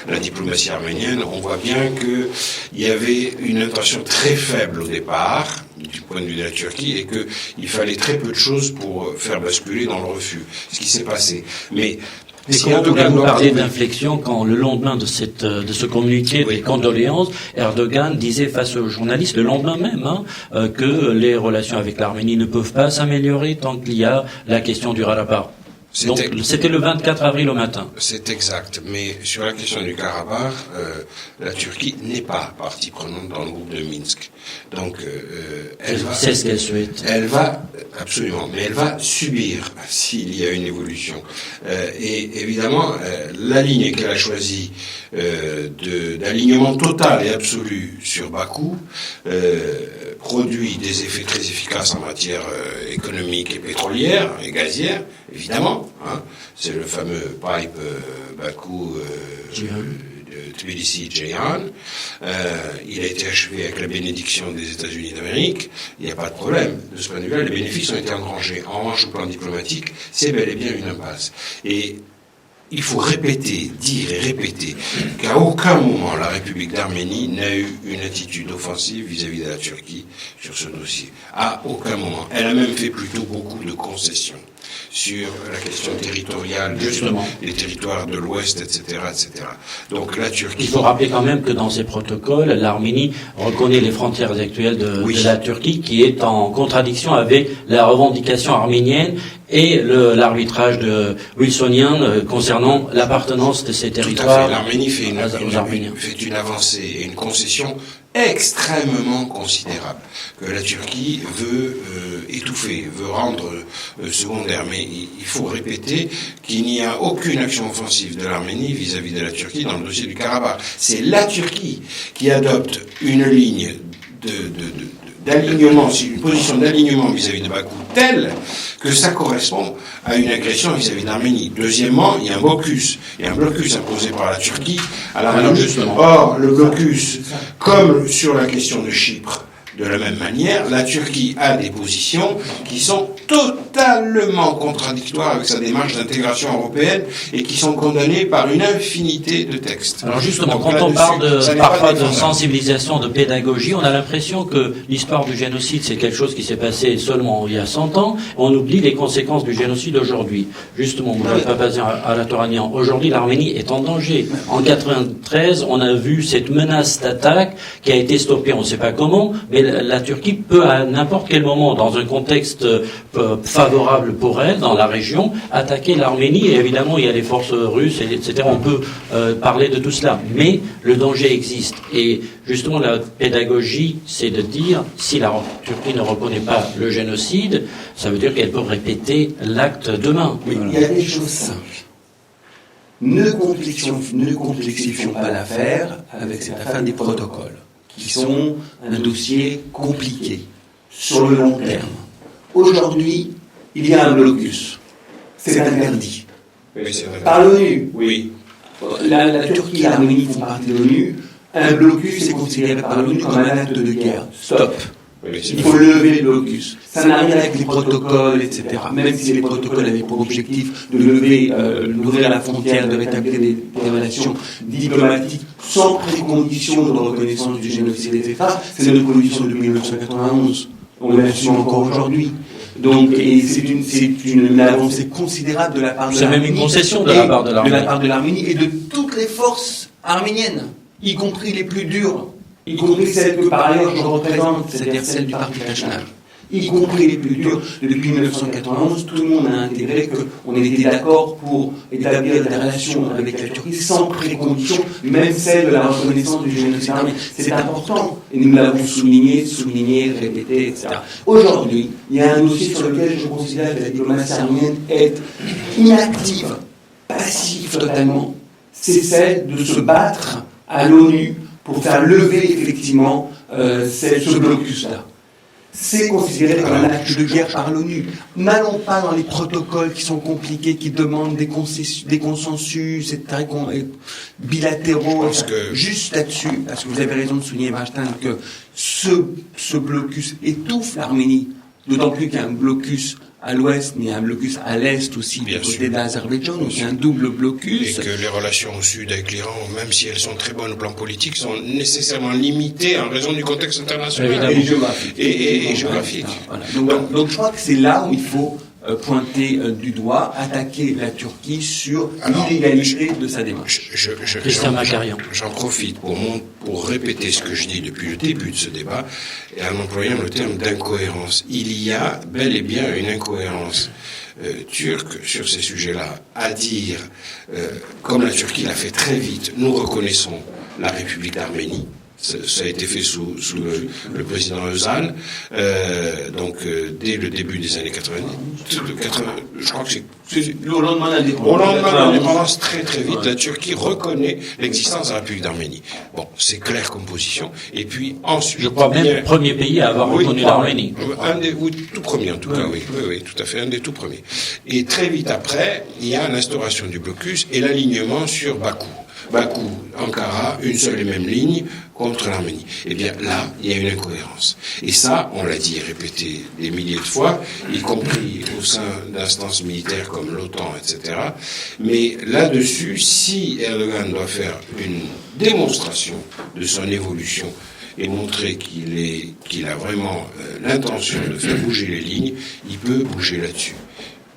la diplomatie arménienne, on voit bien qu'il y avait une intention très faible au départ, du point de vue de la Turquie, et qu'il fallait très peu de choses pour faire basculer dans le refus. Ce qui s'est passé. Mais comment pouvez-vous parler d'inflexion quand le lendemain de ce communiqué des condoléances, Erdogan disait face aux journalistes, le lendemain même, que les relations avec l'Arménie ne peuvent pas s'améliorer tant qu'il y a la question du Karabakh. Donc c'était le 24 avril au matin. C'est exact, mais sur la question du Karabakh, la Turquie n'est pas partie prenante dans le groupe de Minsk. Donc c'est ce qu'elle souhaite. Elle va absolument, mais elle va subir s'il y a une évolution. Et évidemment, la ligne qu'elle a choisie d'alignement total et absolu sur Bakou produit des effets très efficaces en matière économique et pétrolière et gazière, évidemment. C'est le fameux pipe Bakou Tbilissi-Ceyhan. Il a été achevé avec la bénédiction des États-Unis d'Amérique. Il n'y a pas de problème. De ce point de vue-là, les bénéfices ont été engrangés. En revanche, au plan diplomatique, c'est bel et bien une impasse. Et il faut dire et répéter qu'à aucun moment la République d'Arménie n'a eu une attitude offensive vis-à-vis de la Turquie sur ce dossier. À aucun moment. Elle a même fait plutôt beaucoup de concessions sur la question territoriale, justement, des territoires de l'Ouest, etc., etc. Donc la Turquie... Il faut rappeler quand même que dans ces protocoles, l'Arménie reconnaît les frontières actuelles de la Turquie, qui est en contradiction avec la revendication arménienne et l'arbitrage de wilsonien concernant l'appartenance de ces territoires. Tout à fait. L'Arménie fait une avancée et une concession extrêmement considérable que la Turquie veut étouffer, veut rendre secondaire. Mais il faut répéter qu'il n'y a aucune action offensive de l'Arménie vis-à-vis de la Turquie dans le dossier du Karabakh. C'est la Turquie qui adopte une ligne d'alignement, une position d'alignement vis-à-vis de Bakou telle que ça correspond à une agression vis-à-vis d'Arménie. Deuxièmement, il y a un blocus. Il y a un blocus imposé par la Turquie à l'Arménie. Or, le blocus, comme sur la question de Chypre, de la même manière, la Turquie a des positions qui sont totalement contradictoires avec sa démarche d'intégration européenne et qui sont condamnées par une infinité de textes. Alors justement, donc, quand on parle parfois de sensibilisation, de pédagogie, on a l'impression que l'histoire du génocide, c'est quelque chose qui s'est passé seulement il y a 100 ans. On oublie les conséquences du génocide aujourd'hui. Justement, Papazian Aratoranian, aujourd'hui, l'Arménie est en danger. En 93, on a vu cette menace d'attaque qui a été stoppée, on ne sait pas comment, mais la Turquie peut à n'importe quel moment, dans un contexte favorable pour elle, dans la région, attaquer l'Arménie. Et évidemment, il y a les forces russes, etc. On peut parler de tout cela. Mais le danger existe. Et justement, la pédagogie, c'est de dire, si la Turquie ne reconnaît pas le génocide, ça veut dire qu'elle peut répéter l'acte demain. Mais il y a des choses simples. Ne complexifions pas l'affaire avec cette affaire des protocoles, qui sont un dossier compliqué, sur le long terme. Aujourd'hui, il y a un blocus. C'est interdit. Oui, c'est vrai. Par l'ONU. Oui. La Turquie et l'Arménie font partie de l'ONU. Un blocus est considéré par l'ONU comme un acte de guerre. Stop. Oui, Il faut lever le blocus. Ça n'a rien avec les protocoles, etc. Même si les protocoles avaient pour objectif de lever, d'ouvrir la frontière, de rétablir des relations diplomatiques sans précondition de reconnaissance du génocide, etc. C'est notre position depuis 1991. On l'assume encore aujourd'hui. Donc, et c'est une avancée considérable de la part de l'Arménie. C'est même une concession de la part de l'Arménie. De la part de l'Arménie et de toutes les forces arméniennes, y compris les plus dures. Y compris celles que par ailleurs je représente, c'est-à-dire celles du Parti national, y compris les plus dures. Depuis 1991, tout le monde a intégré qu'on était d'accord pour établir des relations avec la Turquie sans précondition, même celle de la reconnaissance du génocide arménien. C'est important, et nous l'avons souligné, répété, etc. Aujourd'hui, il y a un dossier sur lequel je considère que la diplomatie arménienne est inactive, passive totalement. C'est celle de se battre à l'ONU pour faire lever effectivement ce blocus-là. C'est considéré comme un acte de guerre par l'ONU. N'allons pas dans les protocoles qui sont compliqués, qui demandent des consensus, etc., bilatéraux. Juste là-dessus, parce que vous avez raison de souligner, Weinstein, que ce blocus étouffe l'Arménie. D'autant plus qu'il y a un blocus à l'ouest, mais il y a un blocus à l'est aussi, du côté de l'Azerbaïdjan, donc il y a un double blocus. Et que les relations au sud avec l'Iran, même si elles sont très bonnes au plan politique, sont nécessairement limitées en raison du contexte international. Et géographique. Et géographique. Voilà. Donc je crois que c'est là où il faut pointer du doigt, attaquer la Turquie sur l'illégalité de sa démarche. J'en profite pour répéter ce que je dis depuis le début de ce débat, et en employant le terme d'incohérence. Il y a bel et bien une incohérence turque sur ces sujets-là, à dire, comme la Turquie l'a fait très vite, nous reconnaissons la République d'Arménie. Ça a été fait sous le président Özal, dès le début des années 90, je crois que c'est au lendemain de l'indépendance, très très vite, la Turquie reconnaît l'existence de la République d'Arménie. Bon, c'est clair comme position. Et puis ensuite, je crois même le premier pays à avoir reconnu l'Arménie. Tout premier en tout cas, oui, tout à fait, un des tout premiers. Et très vite après, il y a l'instauration du blocus et l'alignement sur Bakou, Ankara, une seule et même ligne contre l'Arménie. Eh bien, là, il y a une incohérence. Et ça, on l'a dit et répété des milliers de fois, y compris au sein d'instances militaires comme l'OTAN, etc. Mais là-dessus, si Erdogan doit faire une démonstration de son évolution et montrer qu'il a vraiment l'intention de faire bouger les lignes, il peut bouger là-dessus.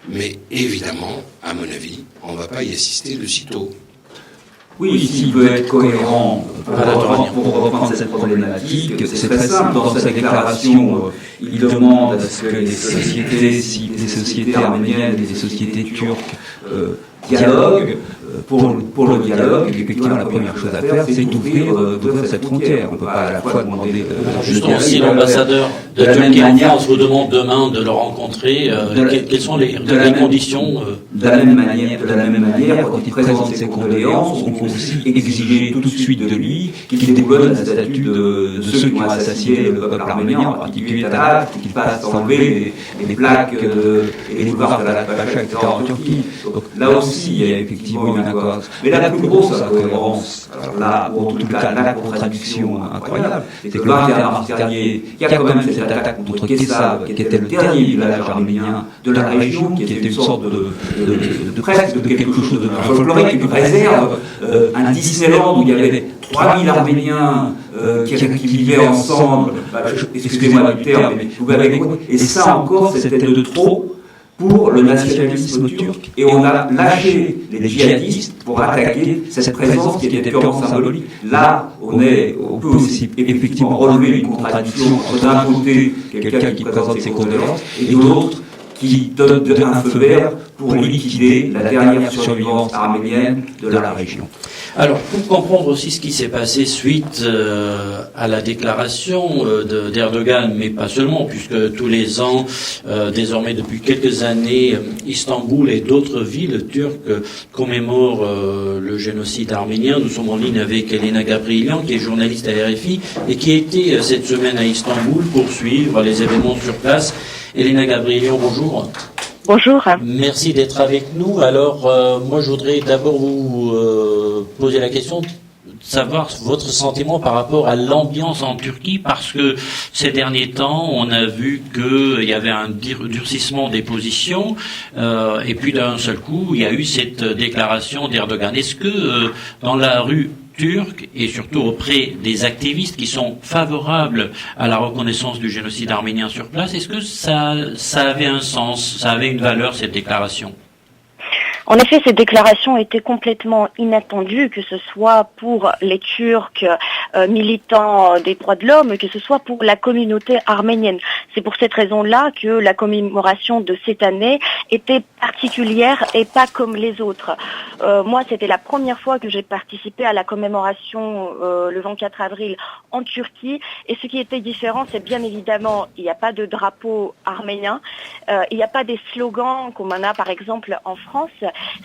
Mais évidemment, à mon avis, on ne va pas y assister de sitôt. Oui, s'il veut être cohérent pour reprendre cette problématique, c'est très simple. Dans sa déclaration, il demande à ce que les sociétés arméniennes et les sociétés turques dialoguent. Pour le dialogue, effectivement, la première chose à faire, c'est d'ouvrir cette frontière. On ne peut pas à la fois demander... Justement, si l'ambassadeur de Turquie en France vous demande demain de le rencontrer, quelles sont les conditions De la même manière, quand il présente ses condoléances, on peut aussi exiger tout de suite de lui qu'il déboulonne la statue de ceux qui ont assassiné le peuple arménien, en particulier Talat, qu'il fasse enlever les plaques et les boulevards de la Pacha, etc. en Turquie. Donc là aussi, il y a effectivement une incohérence. Mais la plus grosse incohérence, alors là, ou en tout cas la contradiction incroyable, c'est que le 21 mars dernier, il y a quand même cette attaque contre Kesav, qui était le dernier village arménien de la région, qui était une sorte de presque de quelque chose de folklorique, une réserve, un Disneyland où il y avait 3000 Arméniens qui vivaient ensemble, excusez-moi du terme, mais vous avez compris. Et ça encore, c'était de trop. pour le nationalisme turc et on a lâché les djihadistes pour attaquer cette présence qui était purement symbolique. Là, on peut aussi effectivement relever une contradiction entre d'un côté quelqu'un qui présente ses condoléances et de l'autre qui donne un feu vert pour liquider la dernière survivance arménienne de la région. Alors, pour comprendre aussi ce qui s'est passé suite à la déclaration d'Erdogan, mais pas seulement, puisque tous les ans, désormais depuis quelques années, Istanbul et d'autres villes turques commémorent le génocide arménien. Nous sommes en ligne avec Elena Gabrilian, qui est journaliste à RFI et qui a été cette semaine à Istanbul pour suivre les événements sur place. Elena Gabrilian, bonjour. Bonjour. Merci d'être avec nous. Alors, moi, je voudrais d'abord vous poser la question de savoir votre sentiment par rapport à l'ambiance en Turquie, parce que ces derniers temps, on a vu qu'il y avait un durcissement des positions, et puis d'un seul coup, il y a eu cette déclaration d'Erdogan. Est-ce que dans la rue turque et surtout auprès des activistes qui sont favorables à la reconnaissance du génocide arménien sur place, est-ce que ça avait un sens, ça avait une valeur, cette déclaration ? En effet, cette déclaration était complètement inattendue, que ce soit pour les Turcs militants des droits de l'homme, que ce soit pour la communauté arménienne. C'est pour cette raison-là que la commémoration de cette année était particulière et pas comme les autres. Moi, c'était la première fois que j'ai participé à la commémoration le 24 avril en Turquie. Et ce qui était différent, c'est bien évidemment, il n'y a pas de drapeau arménien, il n'y a pas des slogans comme on a par exemple en France.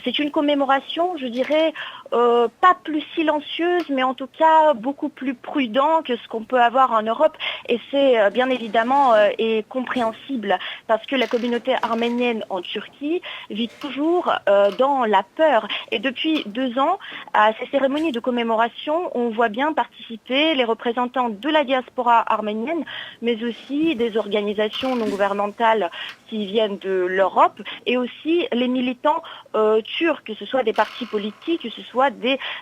C'est une commémoration, je dirais, pas plus silencieuse, mais en tout cas beaucoup plus prudent que ce qu'on peut avoir en Europe. Et c'est bien évidemment et compréhensible parce que la communauté arménienne en Turquie vit toujours dans la peur. Et depuis 2 ans, à ces cérémonies de commémoration, on voit bien participer les représentants de la diaspora arménienne, mais aussi des organisations non gouvernementales qui viennent de l'Europe et aussi les militants turcs, que ce soit des partis politiques, que ce soit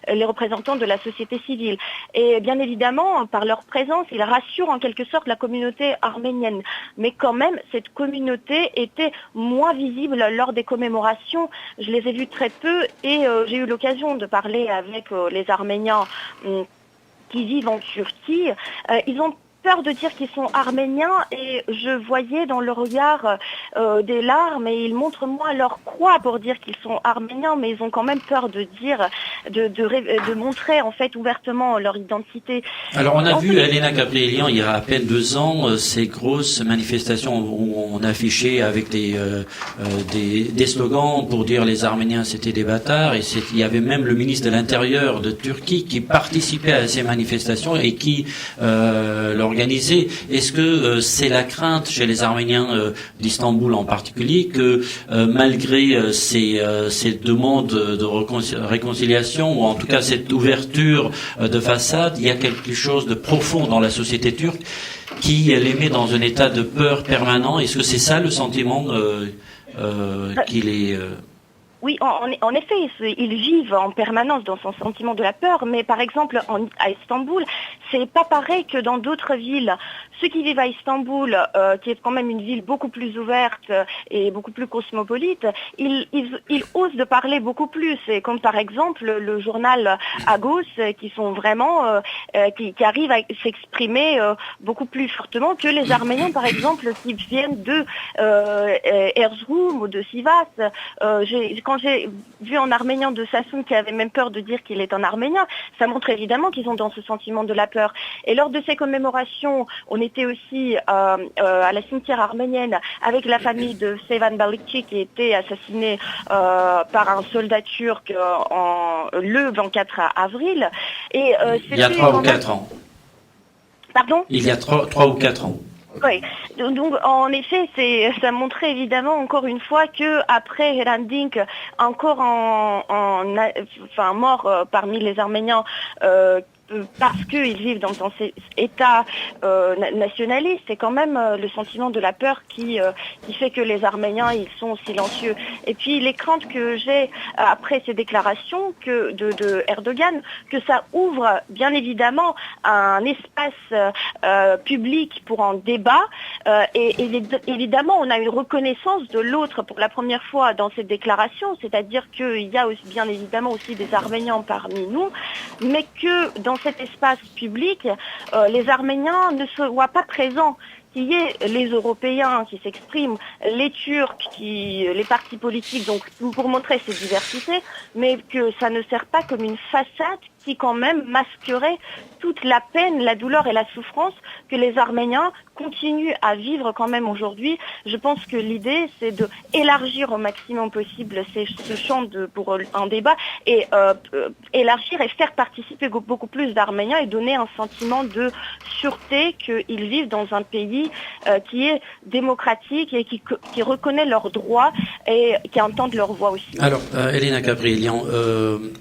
les représentants de la société civile. Et bien évidemment, par leur présence, ils rassurent en quelque sorte la communauté arménienne. Mais quand même, cette communauté était moins visible lors des commémorations. Je les ai vus très peu et j'ai eu l'occasion de parler avec les Arméniens qui vivent en Turquie. Ils ont peur de dire qu'ils sont arméniens et je voyais dans leur regard des larmes et ils montrent moins leur croix pour dire qu'ils sont arméniens, mais ils ont quand même peur de dire, de montrer en fait ouvertement leur identité. Alors on a vu Elena Gabrilian il y a à peine 2 ans ces grosses manifestations où on affichait avec des slogans pour dire les Arméniens c'était des bâtards et il y avait même le ministre de l'Intérieur de Turquie qui participait à ces manifestations et qui l'organisait. Est-ce que c'est la crainte chez les Arméniens d'Istanbul en particulier que malgré ces demandes de réconciliation ou en tout cas cette ouverture de façade, il y a quelque chose de profond dans la société turque qui les met dans un état de peur permanent? Est-ce que c'est ça le sentiment qu'il est Oui, en effet, ils vivent en permanence dans son sentiment de la peur, mais par exemple à Istanbul, c'est pas pareil que dans d'autres villes. Ceux qui vivent à Istanbul, qui est quand même une ville beaucoup plus ouverte et beaucoup plus cosmopolite, ils osent de parler beaucoup plus. Et comme par exemple le journal Agos, qui sont vraiment qui arrivent à s'exprimer beaucoup plus fortement que les Arméniens, par exemple, qui viennent de Erzurum ou de Sivas. Quand j'ai vu un Arménien de Sassoun qui avait même peur de dire qu'il est un Arménien, ça montre évidemment qu'ils ont dans ce sentiment de la peur. Et lors de ces commémorations, on était aussi à la cimetière arménienne avec la famille de Sevan Balıkçı qui était assassiné par un soldat turc le 24 avril. Et, il y a 3 ou 4 ans. Pardon ? Il y a 3 ou 4 ans. Oui, donc en effet, ça montrait évidemment encore une fois que après Hrant Dink, encore mort parmi les Arméniens parce qu'ils vivent dans cet état nationaliste, c'est quand même le sentiment de la peur qui fait que les Arméniens ils sont silencieux. Et puis les craintes que j'ai après ces déclarations de Erdogan, que ça ouvre bien évidemment un espace public pour un débat. Et évidemment, on a une reconnaissance de l'autre pour la première fois dans cette déclaration, c'est-à-dire qu'il y a aussi, bien évidemment aussi des Arméniens parmi nous, mais que dans cet espace public, les Arméniens ne soient pas présents. Qu'il y ait les Européens qui s'expriment, les Turcs, les partis politiques, donc pour montrer cette diversité, mais que ça ne sert pas comme une façade qui quand même masquerait toute la peine, la douleur et la souffrance que les Arméniens continuent à vivre quand même aujourd'hui. Je pense que l'idée, c'est d'élargir au maximum possible ce champ pour un débat et élargir et faire participer beaucoup plus d'Arméniens et donner un sentiment de sûreté qu'ils vivent dans un pays qui est démocratique et qui reconnaît leurs droits et qui entend leur voix aussi. Alors, Elena Gabrielian,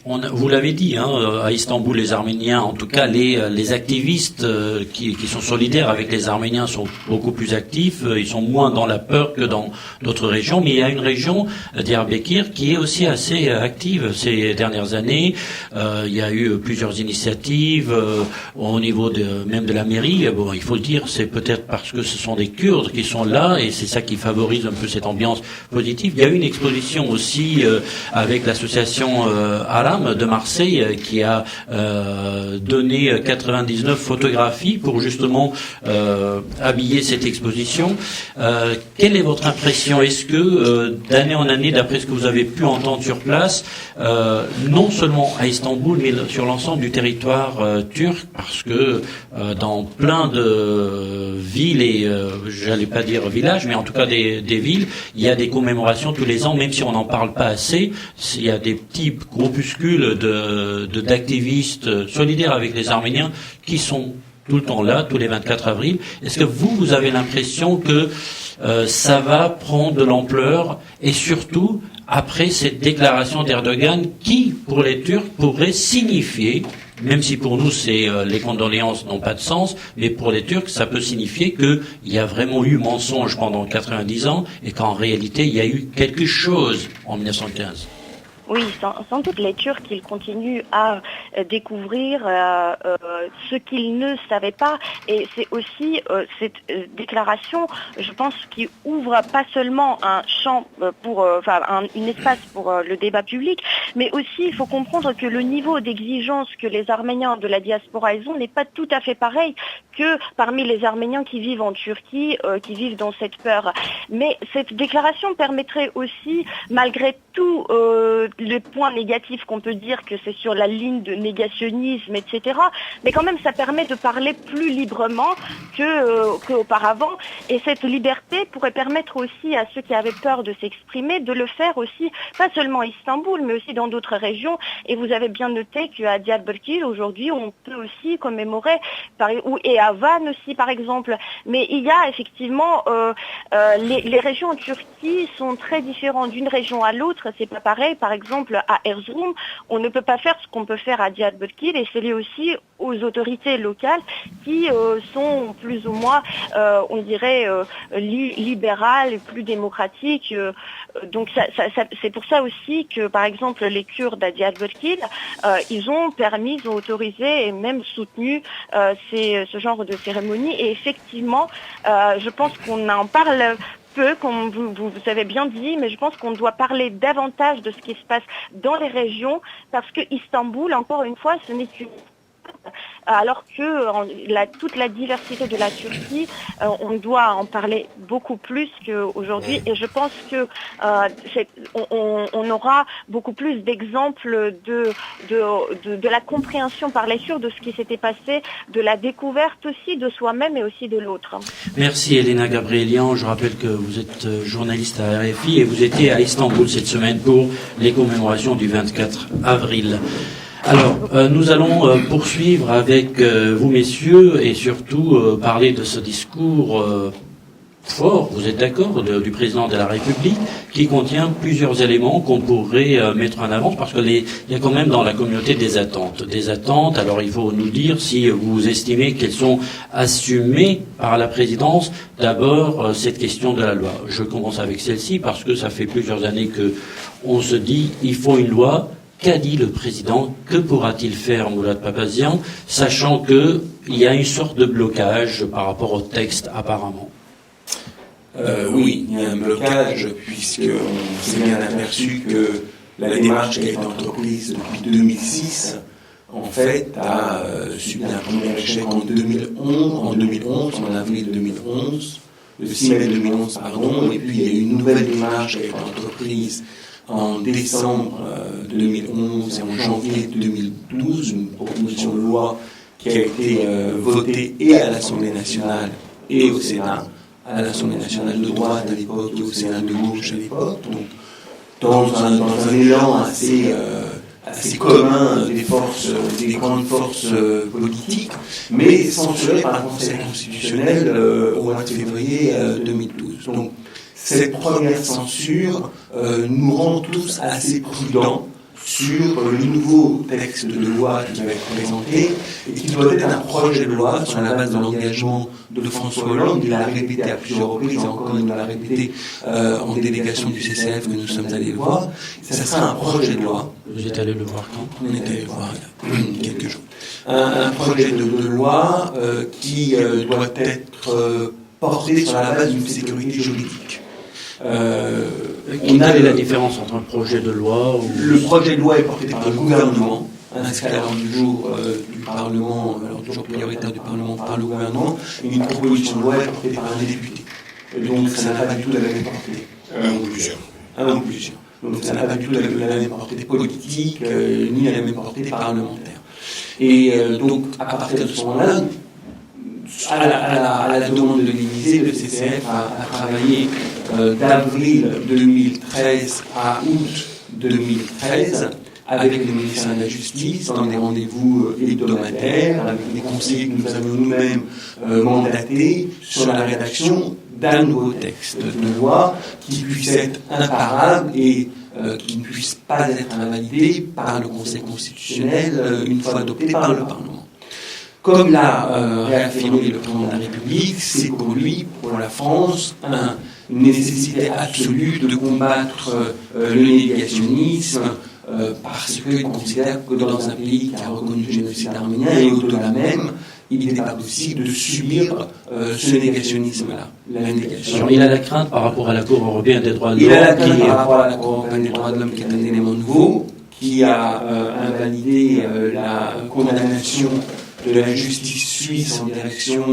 vous l'avez dit, à Istanbul, les Arméniens, en tout cas les activistes qui sont solidaires avec les Arméniens sont beaucoup plus actifs, ils sont moins dans la peur que dans d'autres régions, mais il y a une région, Diyarbakır, qui est aussi assez active ces dernières années. Il y a eu plusieurs initiatives au niveau même de la mairie. Bon, il faut le dire, c'est peut-être parce que ce sont des Kurdes qui sont là et c'est ça qui favorise un peu cette ambiance positive. Il y a eu une exposition aussi avec l'association Aram de Marseille qui a donné 99 photographies pour justement habiller cette exposition. Quelle est votre impression? Est-ce que d'année en année, d'après ce que vous avez pu entendre sur place, non seulement à Istanbul, mais sur l'ensemble du territoire turc, parce que dans plein de villes et j'allais pas dire villages, mais en tout cas des villes, il y a des commémorations tous les ans, même si on n'en parle pas assez. Il y a des petits groupuscules d'activistes solidaires avec les Arméniens qui sont tout le temps là, tous les 24 avril. Est-ce que vous avez l'impression que ça va prendre de l'ampleur et surtout après cette déclaration d'Erdogan qui, pour les Turcs, pourrait signifier, même si pour nous les condoléances n'ont pas de sens, mais pour les Turcs, ça peut signifier qu'il y a vraiment eu mensonge pendant 90 ans et qu'en réalité, il y a eu quelque chose en 1915. Oui, sans doute les Turcs, ils continuent à découvrir ce qu'ils ne savaient pas. Et c'est aussi cette déclaration, je pense, qui ouvre pas seulement un champ une espace pour le débat public, mais aussi il faut comprendre que le niveau d'exigence que les Arméniens de la diaspora ils ont n'est pas tout à fait pareil que parmi les Arméniens qui vivent en Turquie, qui vivent dans cette peur. Mais cette déclaration permettrait aussi, malgré tout les points négatifs qu'on peut dire que c'est sur la ligne de négationnisme, etc. Mais quand même, ça permet de parler plus librement qu'auparavant. Et cette liberté pourrait permettre aussi à ceux qui avaient peur de s'exprimer de le faire aussi, pas seulement à Istanbul, mais aussi dans d'autres régions. Et vous avez bien noté qu'à Diyarbakır, aujourd'hui, on peut aussi commémorer, et à Van aussi, par exemple. Mais il y a effectivement, les régions en Turquie sont très différentes d'une région à l'autre. C'est pas pareil. Par exemple, à Erzurum, on ne peut pas faire ce qu'on peut faire à Diyarbakır et c'est lié aussi aux autorités locales qui sont plus ou moins, on dirait, libérales et plus démocratiques. Donc c'est pour ça aussi que, par exemple, les Kurdes à Diyarbakır, ils ont autorisé et même soutenu ce genre de cérémonie. Et effectivement, je pense qu'on en parle peu, comme vous avez bien dit, mais je pense qu'on doit parler davantage de ce qui se passe dans les régions, parce que Istanbul, encore une fois, ce n'est qu'une... Alors que toute la diversité de la Turquie, on doit en parler beaucoup plus qu'aujourd'hui. Et je pense que on aura beaucoup plus d'exemples de la compréhension par les Turcs de ce qui s'était passé, de la découverte aussi de soi-même et aussi de l'autre. Merci Elena Gabrielian. Je rappelle que vous êtes journaliste à RFI et vous étiez à Istanbul cette semaine pour les commémorations du 24 avril. Alors, nous allons poursuivre avec vous, messieurs, et surtout parler de ce discours fort, vous êtes d'accord, du président de la République, qui contient plusieurs éléments qu'on pourrait mettre en avant, parce qu'il y a quand même dans la communauté des attentes. Des attentes, alors il faut nous dire si vous estimez qu'elles sont assumées par la présidence. D'abord, cette question de la loi. Je commence avec celle-ci, parce que ça fait plusieurs années que on se dit, il faut une loi. Qu'a dit le président? Que pourra-t-il faire, Moulad Papazian, sachant qu'il y a une sorte de blocage par rapport au texte, apparemment? Oui, il y a un blocage, puisqu'on s'est bien aperçu que la démarche qui a été entreprise depuis 2006, en fait, a subi un premier échec en 2011, en avril 2011, le 6 mai 2011, pardon, et puis il y a eu une nouvelle démarche qui a été entreprise en décembre 2011 et en janvier 2012, une proposition de loi qui a été votée et à l'Assemblée nationale et au Sénat, à l'Assemblée nationale de droite à l'époque et au Sénat de gauche à l'époque, donc dans un élan assez commun des grandes forces politiques, mais censuré par le Conseil constitutionnel au mois de février 2012. Donc, cette première censure nous rend tous assez prudents sur le nouveau texte de loi qui va être présenté et qui doit être un projet de loi sur la base de l'engagement de François Hollande. Il l'a répété à plusieurs reprises, et encore il l'a répété en délégation du CCF que nous sommes allés le voir. Ça sera un projet de loi. Vous êtes allé le voir quand? On est allé le voir il y a quelques jours. Un projet de loi qui doit être porté sur la base d'une sécurité juridique. Quelle est la différence entre un projet de loi ou... Le projet de loi est porté par le gouvernement, inscrit à l'ordre du jour du Parlement, alors toujours prioritaire du Parlement par le gouvernement, et une proposition de loi est portée par un député. Et donc ça n'a pas du tout la même portée. Un ou plusieurs. Un ou plusieurs. Donc ça n'a pas du tout la même portée politique, ni la même portée parlementaire. Et donc à partir de ce moment-là, à la demande de l'Élysée, le CCF a travaillé d'avril 2013 à août 2013 avec le ministère de la Justice dans des rendez-vous hebdomadaires, avec des conseillers que nous avions nous-mêmes mandatés sur la rédaction d'un nouveau texte de loi qui puisse être imparable et qui ne puisse pas être invalidé par le Conseil constitutionnel une fois adopté par le Parlement. Comme l'a réaffirmé le président de la République, c'est pour lui, pour la France, une nécessité absolue de combattre le négationnisme parce qu'il considère que dans un pays qui a reconnu le génocide arménien et au-delà même, il n'est pas possible de subir ce négationnisme-là, la négation. Il a la crainte par rapport à la Cour européenne des droits de l'homme. Il a la crainte par rapport à la Cour européenne des droits de l'homme qui est un élément nouveau, qui a invalidé la condamnation de la justice suisse en direction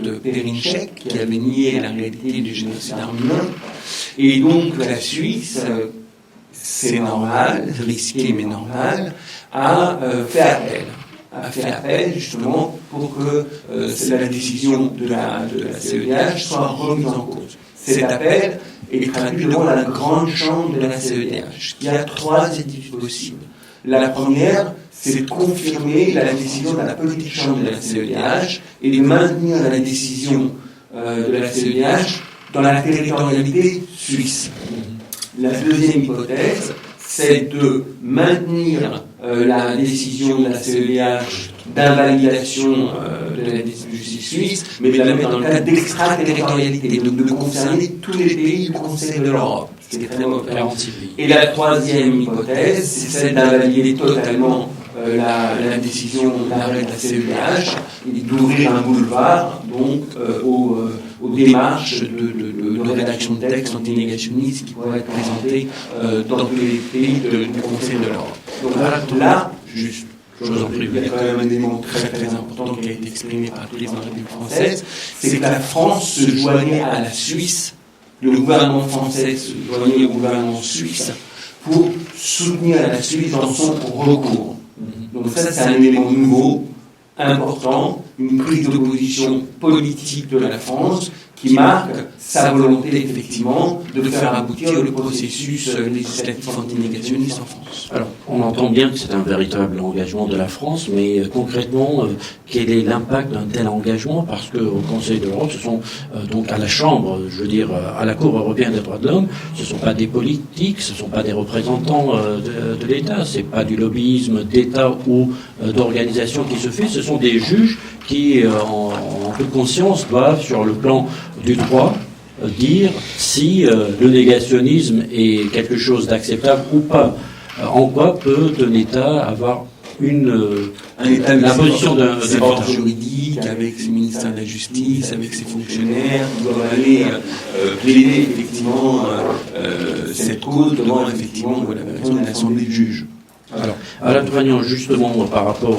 de Perinček, qui avait nié la réalité du génocide arménien. Et donc la Suisse, c'est normal, risqué mais normal, a fait appel justement pour que la décision de la CEDH soit remise en cause. Cet appel est traduit devant la grande chambre de la CEDH, qui a 3 études possibles. La première, c'est de confirmer la décision de la petite chambre de la CEDH et de maintenir la décision de la CEDH dans la territorialité suisse. La deuxième hypothèse, c'est de maintenir la décision de la CEDH d'invalidation de la justice suisse, mais de la mettre dans le cadre d'extraterritorialité, donc de concerner tous les pays du Conseil de l'Europe. C'est très mauvais. Et la troisième hypothèse, c'est celle d'invalider totalement la décision d'arrêt de la CEDH et d'ouvrir un boulevard donc aux démarches de rédaction de textes antinégationnistes qui pourraient être présentées dans tous les pays du Conseil de l'Europe. Donc là, juste, il y a quand même un élément très très important qui a été exprimé par le président de la République française, c'est que la France se joignait à la Suisse, le gouvernement français se joignait au gouvernement suisse pour soutenir la Suisse dans son recours. Donc ça, c'est un élément nouveau, important, une prise de position politique de la France qui marque sa volonté effectivement de faire aboutir le processus législatif antinégationniste en France. Alors, on entend bien que c'est un véritable engagement de la France, mais concrètement, quel est l'impact d'un tel engagement? Parce qu'au Conseil de l'Europe, ce sont donc à la Chambre, je veux dire, à la Cour européenne des droits de l'homme, ce ne sont pas des politiques, ce ne sont pas des représentants de l'État, c'est pas du lobbyisme d'État ou d'organisation qui se fait, ce sont des juges qui, en toute conscience, doivent, sur le plan du droit, dire si le négationnisme est quelque chose d'acceptable ou pas. En quoi peut un État avoir la position d'un ordre juridique, avec ses ministères de la Justice, avec ses fonctionnaires, qui doivent aller plaider effectivement cette cause devant effectivement une assemblée de juges. Alors, Alain Touragnan, justement, par rapport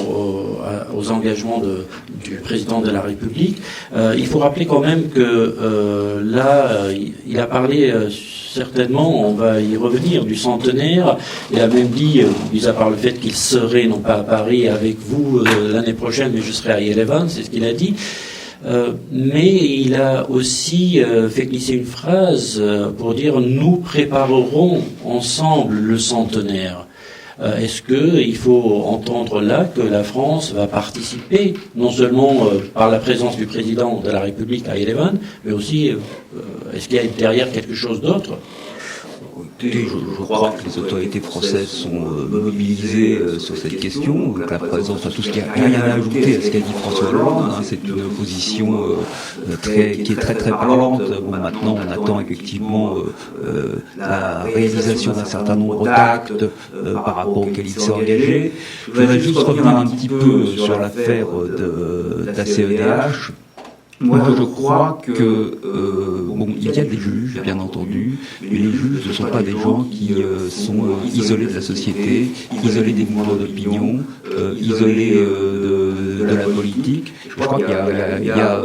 aux engagements du président de la République, il faut rappeler quand même que là, il a parlé certainement, on va y revenir, du centenaire. Il a même dit, mis à part le fait qu'il serait, non pas à Paris avec vous l'année prochaine, mais je serai à Yerevan, c'est ce qu'il a dit. Mais il a aussi fait glisser une phrase pour dire « Nous préparerons ensemble le centenaire ». Est-ce qu'il faut entendre là que la France va participer, non seulement par la présence du président de la République à Yerevan, mais aussi, est-ce qu'il y a derrière quelque chose d'autre ? Je crois que les autorités françaises sont mobilisées sur cette question, avec la présence, tout ce qui a rien à ajouter à ce qu'a dit François Hollande, c'est une position qui est très très parlante. Bon, maintenant on attend effectivement la réalisation d'un certain nombre d'actes par rapport auxquels il s'est engagé. Je voudrais juste revenir un petit peu sur l'affaire de la CEDH. Moi, je crois que il y a des juges, bien entendu, mais les juges ne sont pas des gens qui sont isolés de la société, isolés des mouvements d'opinion, isolés de la politique. Je crois qu'il y a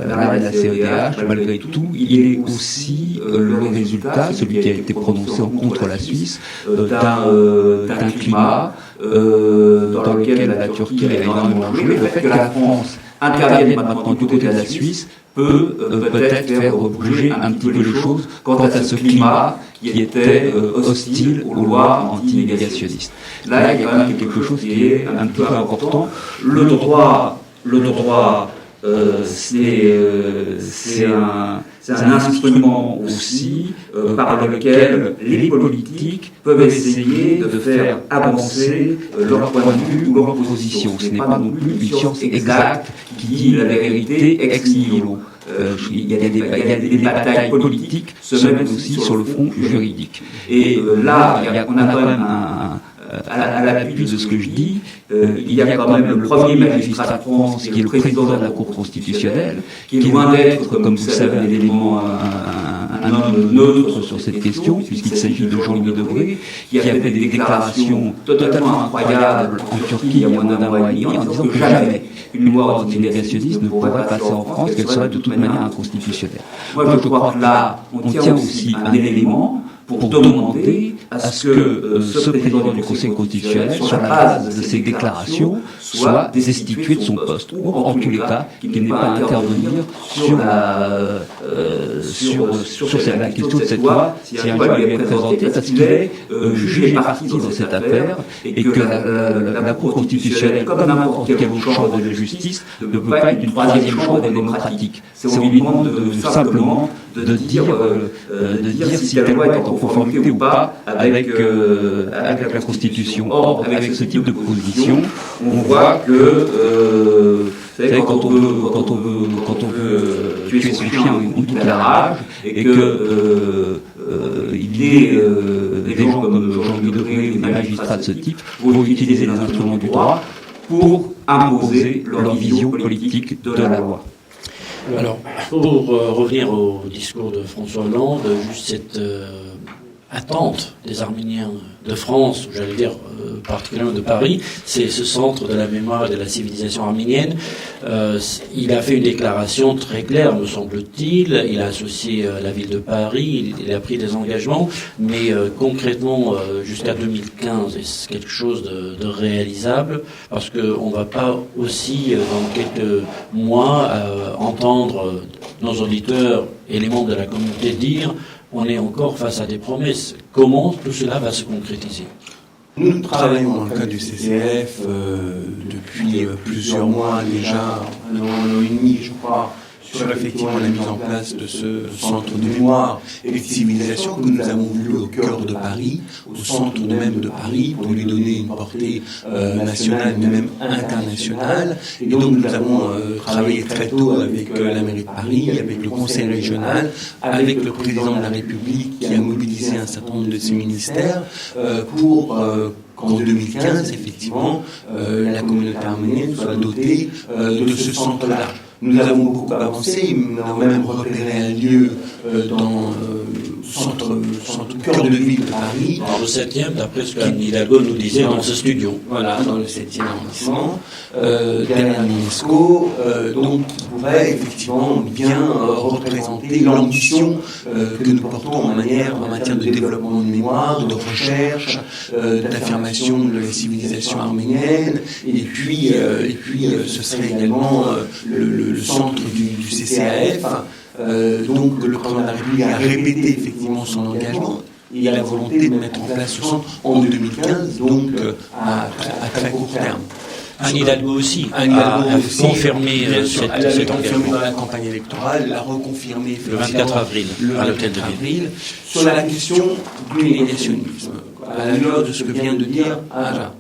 l'arrêt de la CEDH, malgré tout, il est aussi le résultat, celui qui a été prononcé contre la Suisse, d'un climat dans lequel la Turquie a énormément joué. Le fait que la France intervienne maintenant du côté de la Suisse peut peut-être faire bouger un petit peu les choses quant à ce climat qui était hostile aux lois antinégationnistes. Là, il y a quand même quelque chose qui est un petit peu important. Le droit, c'est un instrument aussi par lequel les politiques peuvent essayer de faire avancer leur point de vue ou leur position. Ce n'est pas non plus une science exacte qui dit la vérité ex nihilo. Il y a des batailles politiques se mènent aussi sur le front juridique. Et là, on a quand même à l'appui de ce que je dis, il y a quand même le premier magistrat de France qui est le président de la Cour constitutionnelle, qui est loin d'être, comme vous savez, l'élément, un homme neutre sur cette question, puisqu'il s'agit de Jean-Louis Debré, qui a fait des déclarations totalement incroyables en Turquie il y a moins d'un mois et demi, en disant que jamais une loi antinégationniste ne pourrait passer en France, qu'elle serait de toute manière inconstitutionnelle. Moi, je crois que là, on tient aussi un élément pour demander à ce que ce président du Conseil constitutionnel, sur la base de ses déclarations, soit destitué de son poste, ou en tous les cas, qu'il n'ait pas à intervenir sur la question de cette loi, si un jour elle lui est présentée, parce qu'il est jugé parti dans cette affaire, et que la Cour constitutionnelle, comme n'importe quelle autre chambre de justice, ne peut pas être une troisième chambre démocratique. On lui demande simplement de dire si telle loi est en conformité ou pas avec la Constitution. Or, avec ce type de position, on voit que vous savez, quand on veut tuer son chien, on dit la rage, et que il est des gens comme Jean-Louis Debré ou des magistrats de ce type vont utiliser les instruments du droit pour imposer leur vision politique de la loi. Alors, pour revenir au discours de François Hollande, juste cette attente des Arméniens de France, ou j'allais dire particulièrement de Paris, c'est ce centre de la mémoire et de la civilisation arménienne. Il a fait une déclaration très claire, me semble-t-il. Il a associé la ville de Paris, il a pris des engagements, mais concrètement, jusqu'à 2015, c'est quelque chose de réalisable, parce qu'on ne va pas aussi, dans quelques mois, entendre nos auditeurs et les membres de la communauté dire on est encore face à des promesses. Comment tout cela va se concrétiser? Nous travaillons dans le cadre du CCF depuis plusieurs mois déjà, un an et demi, je crois, sur effectivement la mise en place de ce centre de mémoire et de civilisation que nous avons voulu au cœur de Paris, au centre même de Paris, pour lui donner une portée nationale, mais même internationale. Et donc nous avons travaillé très tôt avec la mairie de Paris, avec le conseil régional, avec le président de la République qui a mobilisé un certain nombre de ses ministères pour qu'en 2015, effectivement, la communauté arménienne soit dotée de ce centre-là. Nous avons beaucoup avancé, nous avons même repéré un lieu dans le cœur de ville de Paris. Dans le 7e, d'après ce qu'Anne Hidalgo nous disait dans ce studio. Voilà, dans le 7e arrondissement, derrière l'UNESCO, donc qui pourrait effectivement bien représenter l'ambition que nous portons en matière de développement de mémoire, de recherche, d'affirmation de la civilisation arménienne, et puis ce serait également le centre du CCAF. Donc le président de la République a répété effectivement son engagement. Il y a la volonté de mettre en place ce centre en 2015, donc à très court terme. Anne Hidalgo aussi a confirmé cet engagement dans la campagne électorale, l'a reconfirmé le 24 avril à l'hôtel de ville. Sur la question du négationnisme, à la lueur de ce que vient de dire Aja,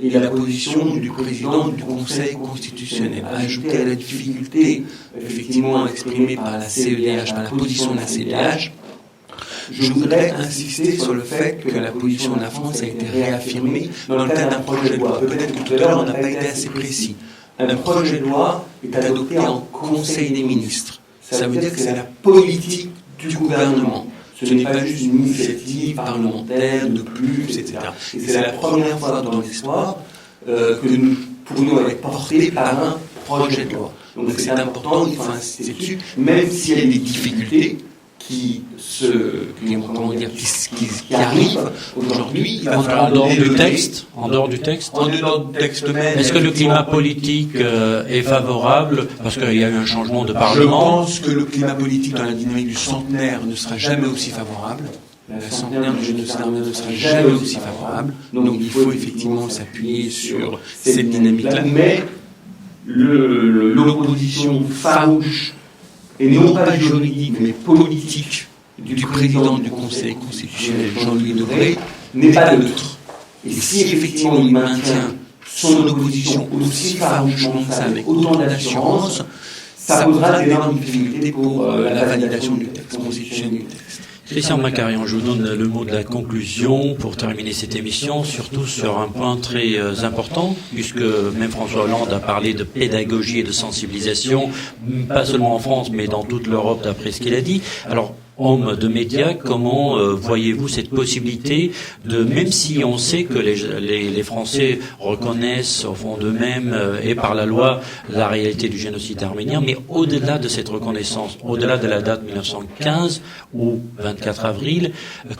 et la position du président du Conseil constitutionnel, ajouté à la difficulté effectivement exprimée par la CEDH, par la position de la CEDH, je voudrais insister sur le fait que la position de la France a été réaffirmée dans le cadre d'un projet de loi. Peut-être que tout à l'heure, on n'a pas été assez précis. Un projet de loi est adopté en Conseil des ministres. Ça veut dire que c'est la politique du gouvernement. Ce n'est pas juste une initiative parlementaire de plus, etc. Et c'est la première fois dans l'histoire que nous pourrions être portés par un projet de loi. Donc c'est important, il faut insister dessus, même s'il y a des difficultés qui arrivent aujourd'hui. En dehors du texte même. Est-ce que le climat politique est favorable parce qu'il y a eu un changement de Parlement? Je pense que le climat politique dans la dynamique du centenaire ne sera jamais aussi favorable. La centenaire du génocide arménien ne sera jamais aussi favorable. Donc il faut effectivement s'appuyer sur cette dynamique-là. Mais l'opposition farouche, et non pas juridique, mais politique, du président du Conseil constitutionnel, Jean-Louis Debré, n'est pas neutre. Et si effectivement il maintient son opposition aussi farouchement que ça, avec autant d'assurance, ça posera d'énormes difficultés pour la validation du texte constitutionnel du texte. Christian Macarian, je vous donne le mot de la conclusion pour terminer cette émission, surtout sur un point très important, puisque même François Hollande a parlé de pédagogie et de sensibilisation, pas seulement en France, mais dans toute l'Europe, d'après ce qu'il a dit. Alors, homme de médias, comment voyez-vous cette possibilité de, même si on sait que les Français reconnaissent au fond d'eux-mêmes et par la loi la réalité du génocide arménien, mais au-delà de cette reconnaissance, au-delà de la date 1915 ou 24 avril,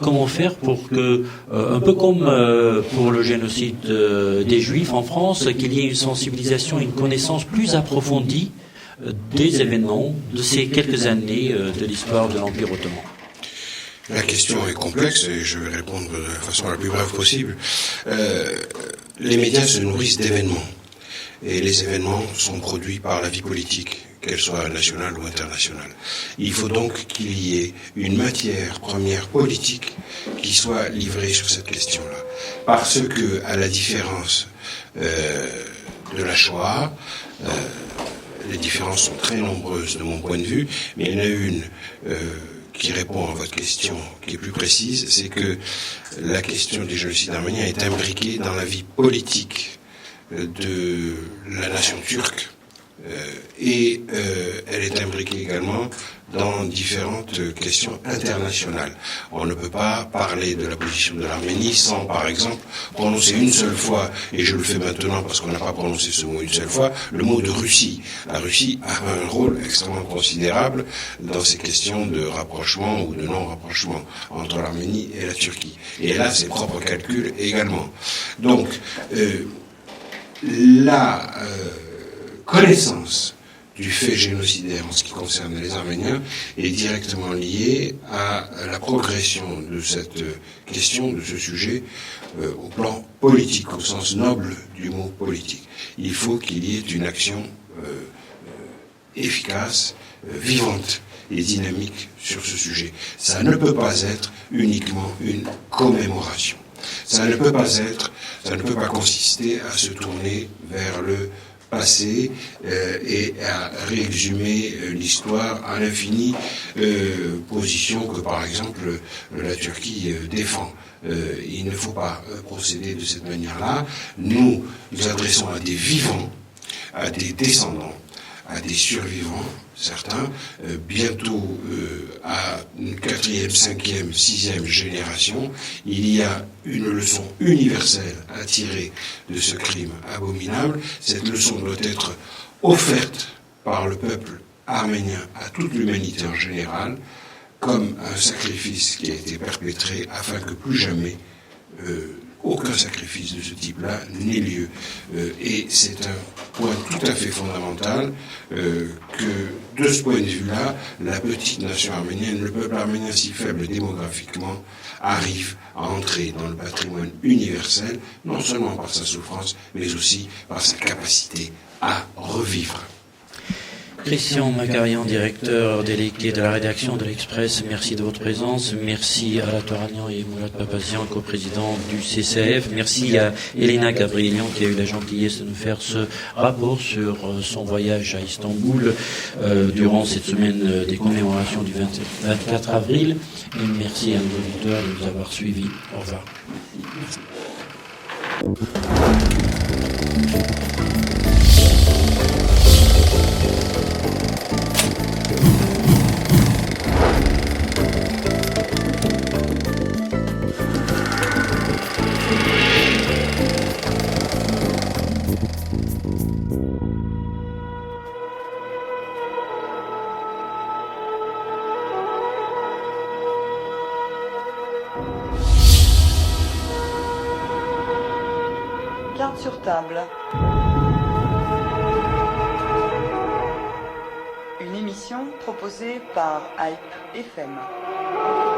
comment faire pour que, un peu comme pour le génocide des Juifs en France, qu'il y ait une sensibilisation, une connaissance plus approfondie des événements de ces quelques années de l'histoire de l'Empire ottoman? La question est complexe et je vais répondre de la façon la plus brève possible. Les médias se nourrissent d'événements et les événements sont produits par la vie politique, qu'elle soit nationale ou internationale. Il faut donc qu'il y ait une matière première politique qui soit livrée sur cette question-là. Parce que, à la différence de la Shoah, les différences sont très nombreuses de mon point de vue, mais il y en a une qui répond à votre question, qui est plus précise, c'est que la question du génocide arménien est imbriquée dans la vie politique de la nation turque Et elle est imbriquée également dans différentes questions internationales. On ne peut pas parler de la position de l'Arménie sans, par exemple, prononcer une seule fois, et je le fais maintenant parce qu'on n'a pas prononcé ce mot une seule fois, le mot de Russie. La Russie a un rôle extrêmement considérable dans ces questions de rapprochement ou de non-rapprochement entre l'Arménie et la Turquie. Et elle a ses propres calculs également. Donc, la connaissance du fait génocidaire en ce qui concerne les Arméniens est directement liée à la progression de cette question, de ce sujet, au plan politique, au sens noble du mot politique. Il faut qu'il y ait une action efficace, vivante et dynamique sur ce sujet. Ça ne peut pas être uniquement une commémoration. Ça ne peut pas consister à se tourner vers le passé et à réexhumer l'histoire à l'infini, position que par exemple la Turquie défend. Il ne faut pas procéder de cette manière-là. Nous nous adressons à des vivants, à des descendants, à des survivants, certains, bientôt à une 4e, 5e, 6e génération. Il y a une leçon universelle à tirer de ce crime abominable. Cette leçon doit être offerte par le peuple arménien à toute l'humanité en général, comme un sacrifice qui a été perpétré afin que plus jamais aucun sacrifice de ce type-là n'ait lieu. Et c'est un point tout à fait fondamental que, de ce point de vue-là, la petite nation arménienne, le peuple arménien si faible démographiquement, arrive à entrer dans le patrimoine universel, non seulement par sa souffrance, mais aussi par sa capacité à revivre. Christian Macarian, directeur délégué de la rédaction de l'Express, merci de votre présence. Merci à la Toranian et Moulad Papazian, coprésident du CCAF. Merci à Elena Gabrielian qui a eu la gentillesse de nous faire ce rapport sur son voyage à Istanbul durant cette semaine des commémorations du 24 avril. Et merci à nos auditeurs de nous avoir suivis. Au revoir. Carte sur table. Une émission proposée par Hype FM.